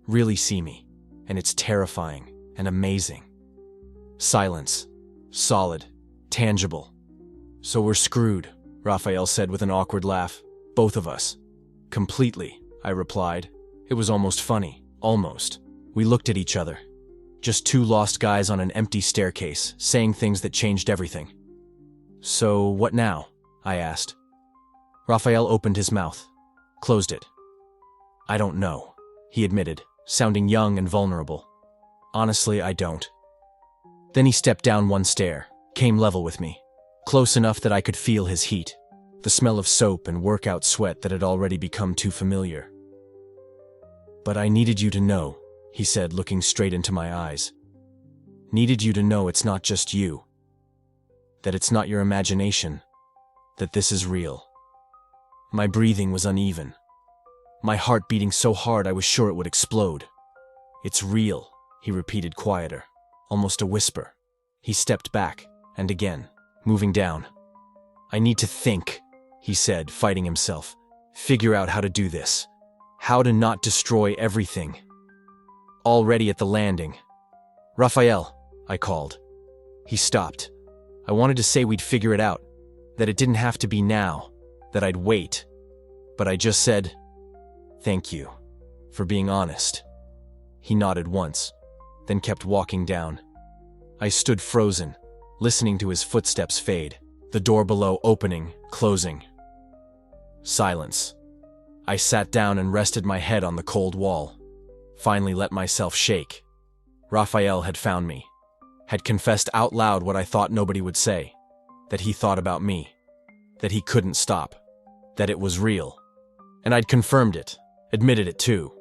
really see me, and it's terrifying and amazing. Silence, solid, tangible. So we're screwed, Raphael said with an awkward laugh. Both of us. Completely, I replied. It was almost funny, almost. We looked at each other. Just two lost guys on an empty staircase, saying things that changed everything. So what now? I asked. Raphael opened his mouth, closed it. I don't know, he admitted, sounding young and vulnerable. Honestly, I don't. Then he stepped down one stair, came level with me, close enough that I could feel his heat, the smell of soap and workout sweat that had already become too familiar. But I needed you to know, he said, looking straight into my eyes. Needed you to know it's not just you. That it's not your imagination. That this is real. My breathing was uneven. My heart beating so hard I was sure it would explode. It's real, he repeated quieter, almost a whisper. He stepped back, and again, moving down. I need to think, he said, fighting himself. Figure out how to do this. How to not destroy everything. Already at the landing. Raphael, I called. He stopped. I wanted to say we'd figure it out, that it didn't have to be now, that I'd wait. But I just said, thank you, for being honest. He nodded once, then kept walking down. I stood frozen, listening to his footsteps fade, the door below opening, closing. Silence. I sat down and rested my head on the cold wall. Finally let myself shake. Raphael had found me. Had confessed out loud what I thought nobody would say. That he thought about me. That he couldn't stop. That it was real. And I'd confirmed it. Admitted it too.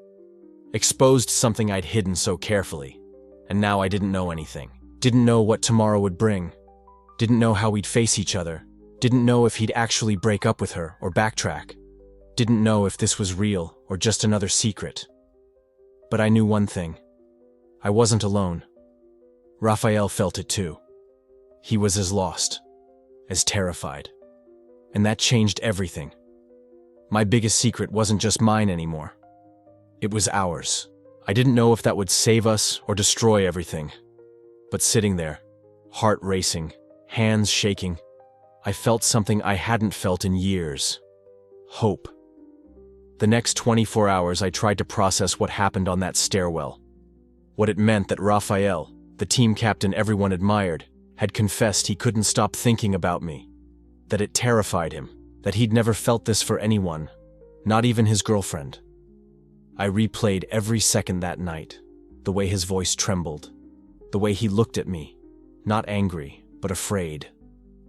Exposed something I'd hidden so carefully. And now I didn't know anything. Didn't know what tomorrow would bring. Didn't know how we'd face each other. Didn't know if he'd actually break up with her or backtrack. Didn't know if this was real or just another secret. But I knew one thing. I wasn't alone. Raphael felt it too. He was as lost, as terrified. And that changed everything. My biggest secret wasn't just mine anymore. It was ours. I didn't know if that would save us or destroy everything. But sitting there, heart racing, hands shaking, I felt something I hadn't felt in years. Hope. The next 24 hours I tried to process what happened on that stairwell. What it meant that Raphael, the team captain everyone admired, had confessed he couldn't stop thinking about me. That it terrified him, that he'd never felt this for anyone, not even his girlfriend. I replayed every second that night, the way his voice trembled, the way he looked at me, not angry, but afraid.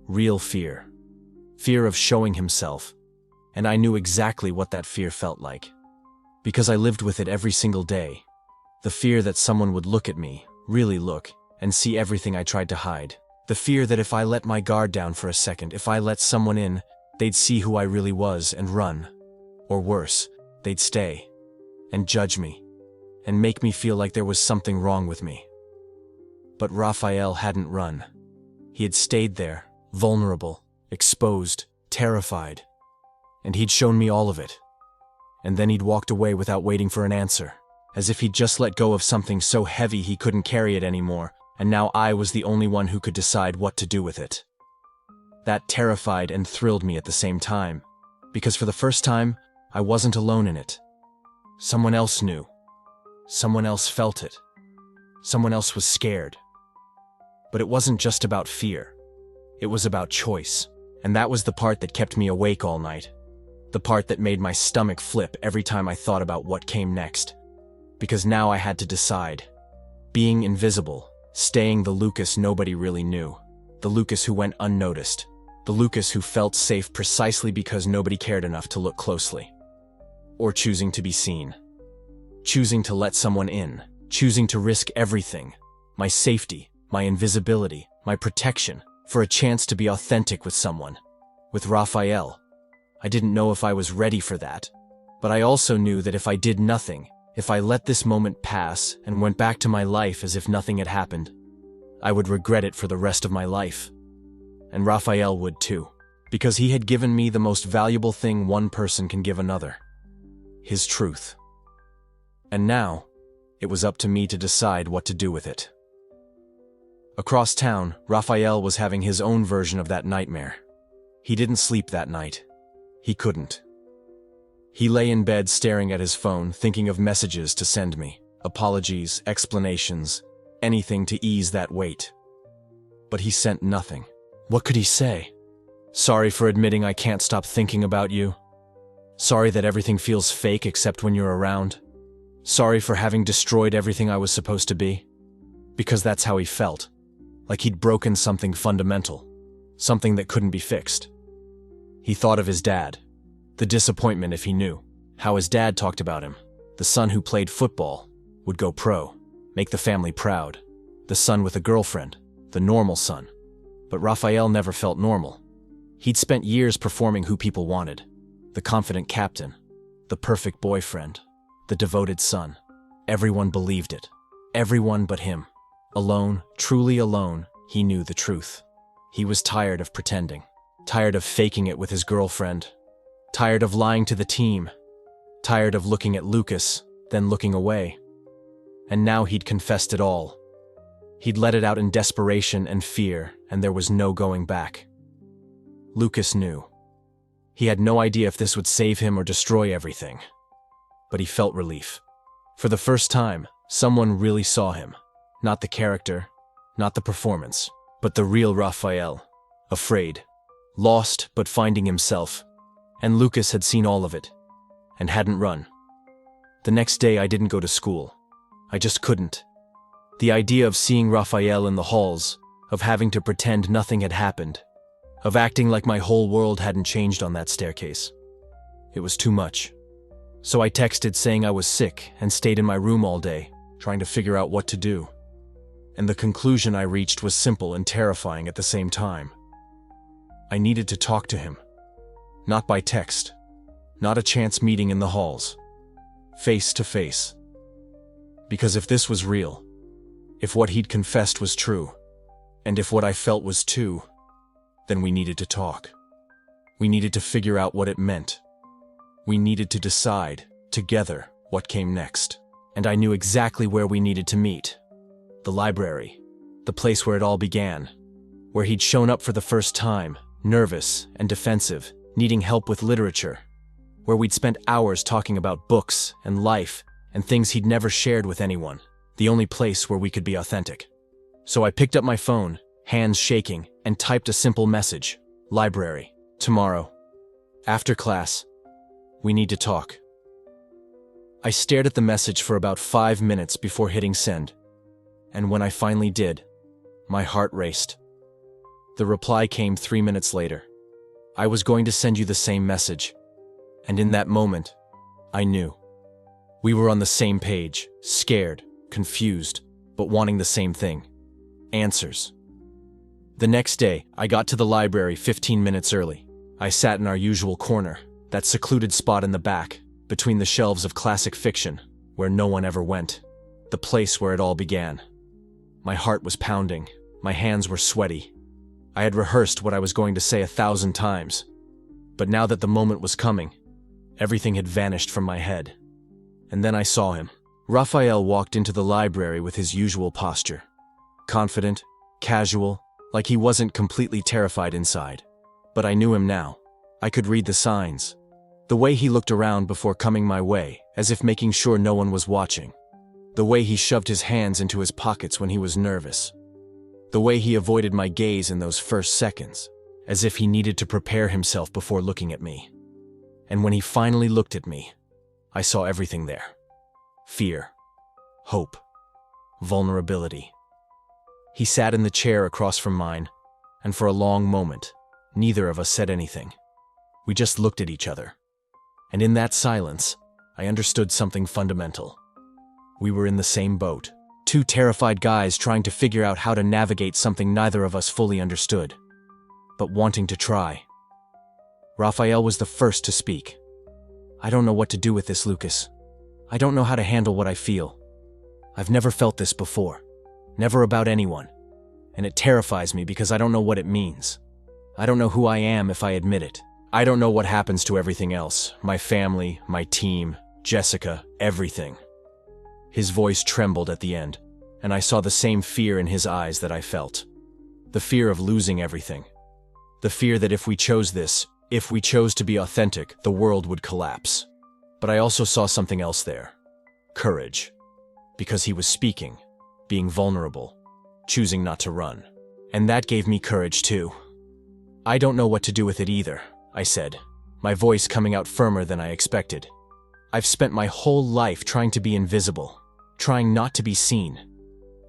Real fear. Fear of showing himself, and I knew exactly what that fear felt like. Because I lived with it every single day. The fear that someone would look at me, really look, and see everything I tried to hide. The fear that if I let my guard down for a second, if I let someone in, they'd see who I really was and run. Or worse, they'd stay and judge me and make me feel like there was something wrong with me. But Raphael hadn't run. He had stayed there, vulnerable, exposed, terrified. And he'd shown me all of it. And then he'd walked away without waiting for an answer, as if he'd just let go of something so heavy he couldn't carry it anymore, and now I was the only one who could decide what to do with it. That terrified and thrilled me at the same time, because for the first time, I wasn't alone in it. Someone else knew. Someone else felt it. Someone else was scared. But it wasn't just about fear. It was about choice, and that was the part that kept me awake all night. The part that made my stomach flip every time I thought about what came next. Because now I had to decide. Being invisible, staying the Lucas nobody really knew. The Lucas who went unnoticed. The Lucas who felt safe precisely because nobody cared enough to look closely. Or choosing to be seen. Choosing to let someone in. Choosing to risk everything. My safety, my invisibility, my protection, for a chance to be authentic with someone. With Raphael. I didn't know if I was ready for that. But I also knew that if I did nothing, if I let this moment pass and went back to my life as if nothing had happened, I would regret it for the rest of my life. And Raphael would too, because he had given me the most valuable thing one person can give another. His truth. And now, it was up to me to decide what to do with it. Across town, Raphael was having his own version of that nightmare. He didn't sleep that night. He couldn't. He lay in bed staring at his phone, thinking of messages to send me, apologies, explanations, anything to ease that weight. But he sent nothing. What could he say? Sorry for admitting I can't stop thinking about you. Sorry that everything feels fake except when you're around. Sorry for having destroyed everything I was supposed to be. Because that's how he felt. Like he'd broken something fundamental. Something that couldn't be fixed. He thought of his dad. The disappointment if he knew. How his dad talked about him. The son who played football, would go pro, make the family proud. The son with a girlfriend, the normal son. But Raphael never felt normal. He'd spent years performing who people wanted. The confident captain, the perfect boyfriend, the devoted son. Everyone believed it. Everyone but him. Alone, truly alone, he knew the truth. He was tired of pretending. Tired of faking it with his girlfriend. Tired of lying to the team. Tired of looking at Lucas, then looking away. And now he'd confessed it all. He'd let it out in desperation and fear, and there was no going back. Lucas knew. He had no idea if this would save him or destroy everything. But he felt relief. For the first time, someone really saw him. Not the character, not the performance, but the real Raphael. Afraid. Lost, but finding himself. And Lucas had seen all of it, and hadn't run. The next day I didn't go to school. I just couldn't. The idea of seeing Raphael in the halls, of having to pretend nothing had happened, of acting like my whole world hadn't changed on that staircase. It was too much. So I texted saying I was sick and stayed in my room all day, trying to figure out what to do. And the conclusion I reached was simple and terrifying at the same time. I needed to talk to him. Not by text. Not a chance meeting in the halls. Face to face. Because if this was real, if what he'd confessed was true, and if what I felt was too, then we needed to talk. We needed to figure out what it meant. We needed to decide, together, what came next. And I knew exactly where we needed to meet. The library. The place where it all began. Where he'd shown up for the first time, nervous and defensive, needing help with literature. Where we'd spent hours talking about books and life and things he'd never shared with anyone. The only place where we could be authentic. So I picked up my phone, hands shaking, and typed a simple message. Library. Tomorrow. After class. We need to talk. I stared at the message for about 5 minutes before hitting send, and when I finally did, my heart raced. The reply came 3 minutes later. I was going to send you the same message, and in that moment, I knew. We were on the same page, scared, confused, but wanting the same thing: answers. The next day, I got to the library 15 minutes early. I sat in our usual corner, that secluded spot in the back, between the shelves of classic fiction, where no one ever went, the place where it all began. My heart was pounding, my hands were sweaty. I had rehearsed what I was going to say 1,000 times, but now that the moment was coming, everything had vanished from my head. And then I saw him. Raphael walked into the library with his usual posture. Confident, casual, like he wasn't completely terrified inside. But I knew him now. I could read the signs. The way he looked around before coming my way, as if making sure no one was watching. The way he shoved his hands into his pockets when he was nervous. The way he avoided my gaze in those first seconds, as if he needed to prepare himself before looking at me. And when he finally looked at me, I saw everything there. Fear, hope, vulnerability. He sat in the chair across from mine, and for a long moment, neither of us said anything. We just looked at each other. And in that silence, I understood something fundamental. We were in the same boat, two terrified guys trying to figure out how to navigate something neither of us fully understood, but wanting to try. Raphael was the first to speak. I don't know what to do with this, Lucas. I don't know how to handle what I feel. I've never felt this before. Never about anyone. And it terrifies me because I don't know what it means. I don't know who I am if I admit it. I don't know what happens to everything else. My family, my team, Jessica, everything. His voice trembled at the end, and I saw the same fear in his eyes that I felt. The fear of losing everything. The fear that if we chose this, if we chose to be authentic, the world would collapse. But I also saw something else there. Courage. Because he was speaking, being vulnerable, choosing not to run. And that gave me courage too. I don't know what to do with it either, I said, my voice coming out firmer than I expected. I've spent my whole life trying to be invisible, trying not to be seen.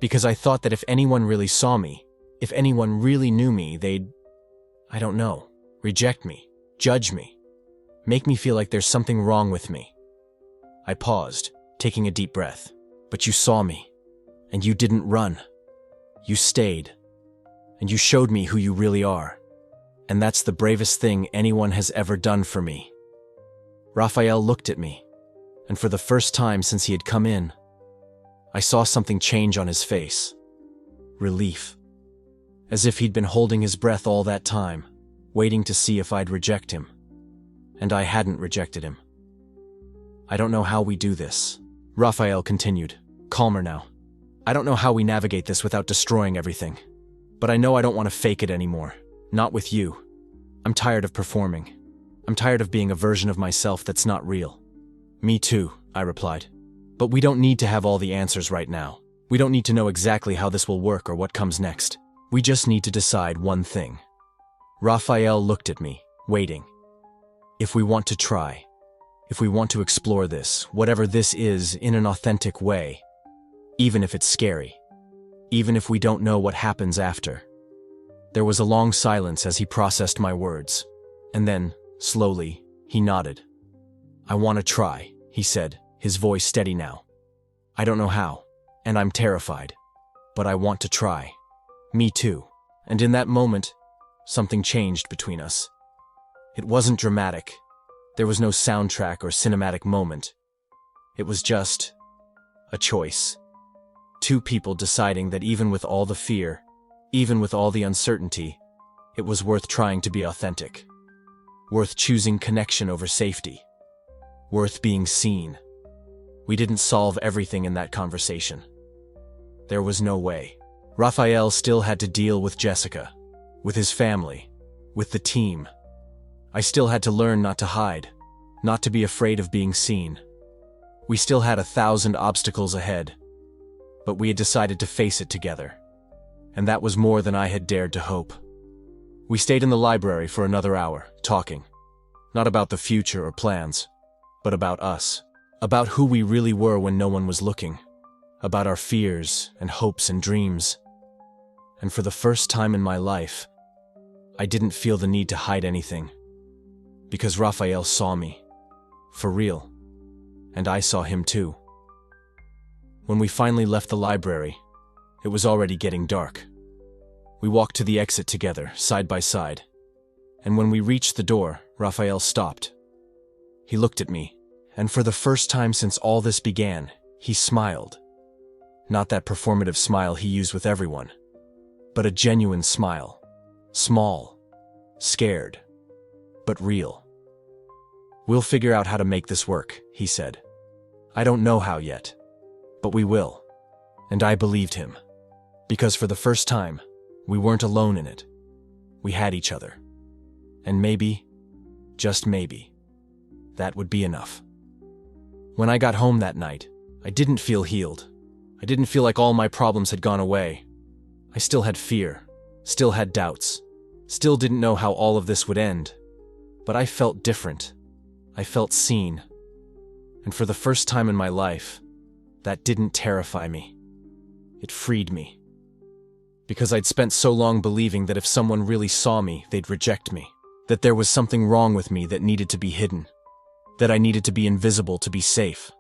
Because I thought that if anyone really saw me, if anyone really knew me, they'd, I don't know, reject me, judge me, make me feel like there's something wrong with me. I paused, taking a deep breath. But you saw me, and you didn't run. You stayed, and you showed me who you really are. And that's the bravest thing anyone has ever done for me. Raphael looked at me, and for the first time since he had come in, I saw something change on his face. Relief. As if he'd been holding his breath all that time, waiting to see if I'd reject him. And I hadn't rejected him. I don't know how we do this, Raphael continued, calmer now. I don't know how we navigate this without destroying everything. But I know I don't want to fake it anymore. Not with you. I'm tired of performing. I'm tired of being a version of myself that's not real. Me too, I replied. But we don't need to have all the answers right now. We don't need to know exactly how this will work or what comes next. We just need to decide one thing. Raphael looked at me, waiting. If we want to try, if we want to explore this, whatever this is, in an authentic way, even if it's scary, even if we don't know what happens after. There was a long silence as he processed my words, and then, slowly, he nodded. I want to try, he said, his voice steady now. I don't know how, and I'm terrified, but I want to try. Me too. And in that moment, something changed between us. It wasn't dramatic. There was no soundtrack or cinematic moment. It was just a choice. Two people deciding that even with all the fear, even with all the uncertainty, it was worth trying to be authentic. Worth choosing connection over safety. Worth being seen. We didn't solve everything in that conversation. There was no way. Raphael still had to deal with Jessica, with his family, with the team. I still had to learn not to hide, not to be afraid of being seen. We still had 1,000 obstacles ahead, but we had decided to face it together. And that was more than I had dared to hope. We stayed in the library for another hour, talking. Not about the future or plans, but about us. about who we really were when no one was looking, about our fears and hopes and dreams. And for the first time in my life, I didn't feel the need to hide anything, because Raphael saw me, for real, and I saw him too. When we finally left the library, it was already getting dark. We walked to the exit together, side by side, and when we reached the door, Raphael stopped. He looked at me, and for the first time since all this began, he smiled. Not that performative smile he used with everyone, but a genuine smile. Small, scared, but real. "We'll figure out how to make this work," he said. "I don't know how yet, but we will." And I believed him, because for the first time, we weren't alone in it. We had each other. And maybe, just maybe, that would be enough. When I got home that night, I didn't feel healed. I didn't feel like all my problems had gone away. I still had fear, still had doubts, still didn't know how all of this would end. But I felt different. I felt seen. And for the first time in my life, that didn't terrify me. It freed me. Because I'd spent so long believing that if someone really saw me, they'd reject me. That there was something wrong with me that needed to be hidden. That I needed to be invisible to be safe.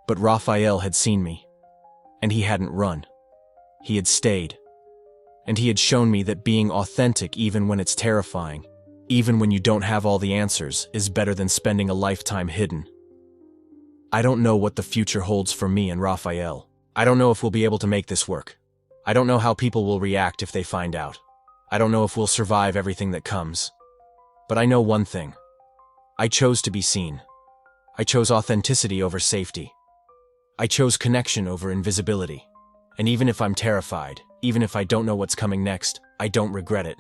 But Raphael had seen me. And he hadn't run. He had stayed. And he had shown me that being authentic, even when it's terrifying, even when you don't have all the answers, is better than spending a lifetime hidden. I don't know what the future holds for me and Raphael. I don't know if we'll be able to make this work. I don't know how people will react if they find out. I don't know if we'll survive everything that comes. But I know one thing. I chose to be seen. I chose authenticity over safety. I chose connection over invisibility. And even if I'm terrified, even if I don't know what's coming next, I don't regret it.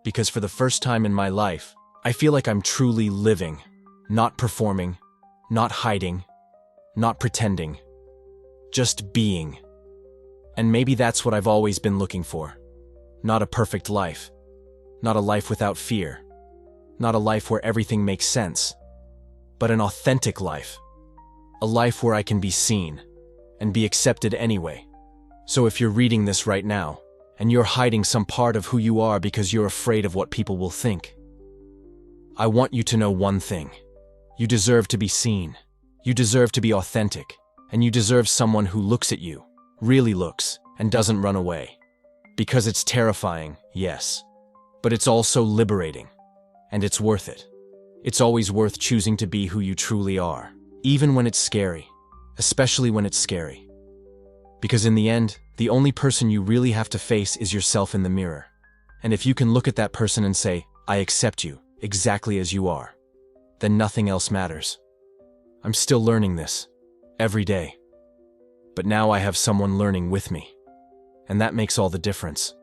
Because for the first time in my life, I feel like I'm truly living, not performing, not hiding, not pretending, just being. And maybe that's what I've always been looking for. Not a perfect life. Not a life without fear. Not a life where everything makes sense. But an authentic life. A life where I can be seen and be accepted anyway. So if you're reading this right now, and you're hiding some part of who you are because you're afraid of what people will think, I want you to know one thing. You deserve to be seen. You deserve to be authentic. And you deserve someone who looks at you, really looks, and doesn't run away. Because it's terrifying, yes. But it's also liberating. And it's worth it. It's always worth choosing to be who you truly are, even when it's scary, especially when it's scary. Because in the end, the only person you really have to face is yourself in the mirror. And if you can look at that person and say, "I accept you, exactly as you are," then nothing else matters. I'm still learning this, every day. But now I have someone learning with me. And that makes all the difference.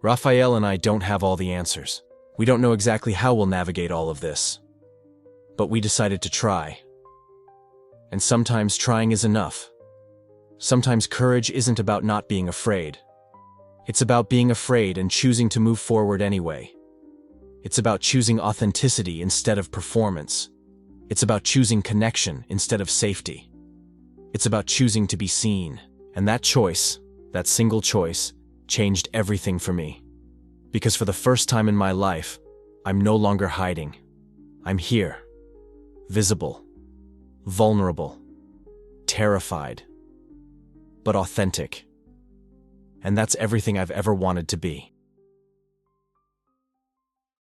Raphael and I don't have all the answers. We don't know exactly how we'll navigate all of this. But we decided to try. And sometimes trying is enough. Sometimes courage isn't about not being afraid. It's about being afraid and choosing to move forward anyway. It's about choosing authenticity instead of performance. It's about choosing connection instead of safety. It's about choosing to be seen. And that choice, that single choice, changed everything for me. Because for the first time in my life, I'm no longer hiding. I'm here. Visible. Vulnerable. Terrified. But authentic. And that's everything I've ever wanted to be.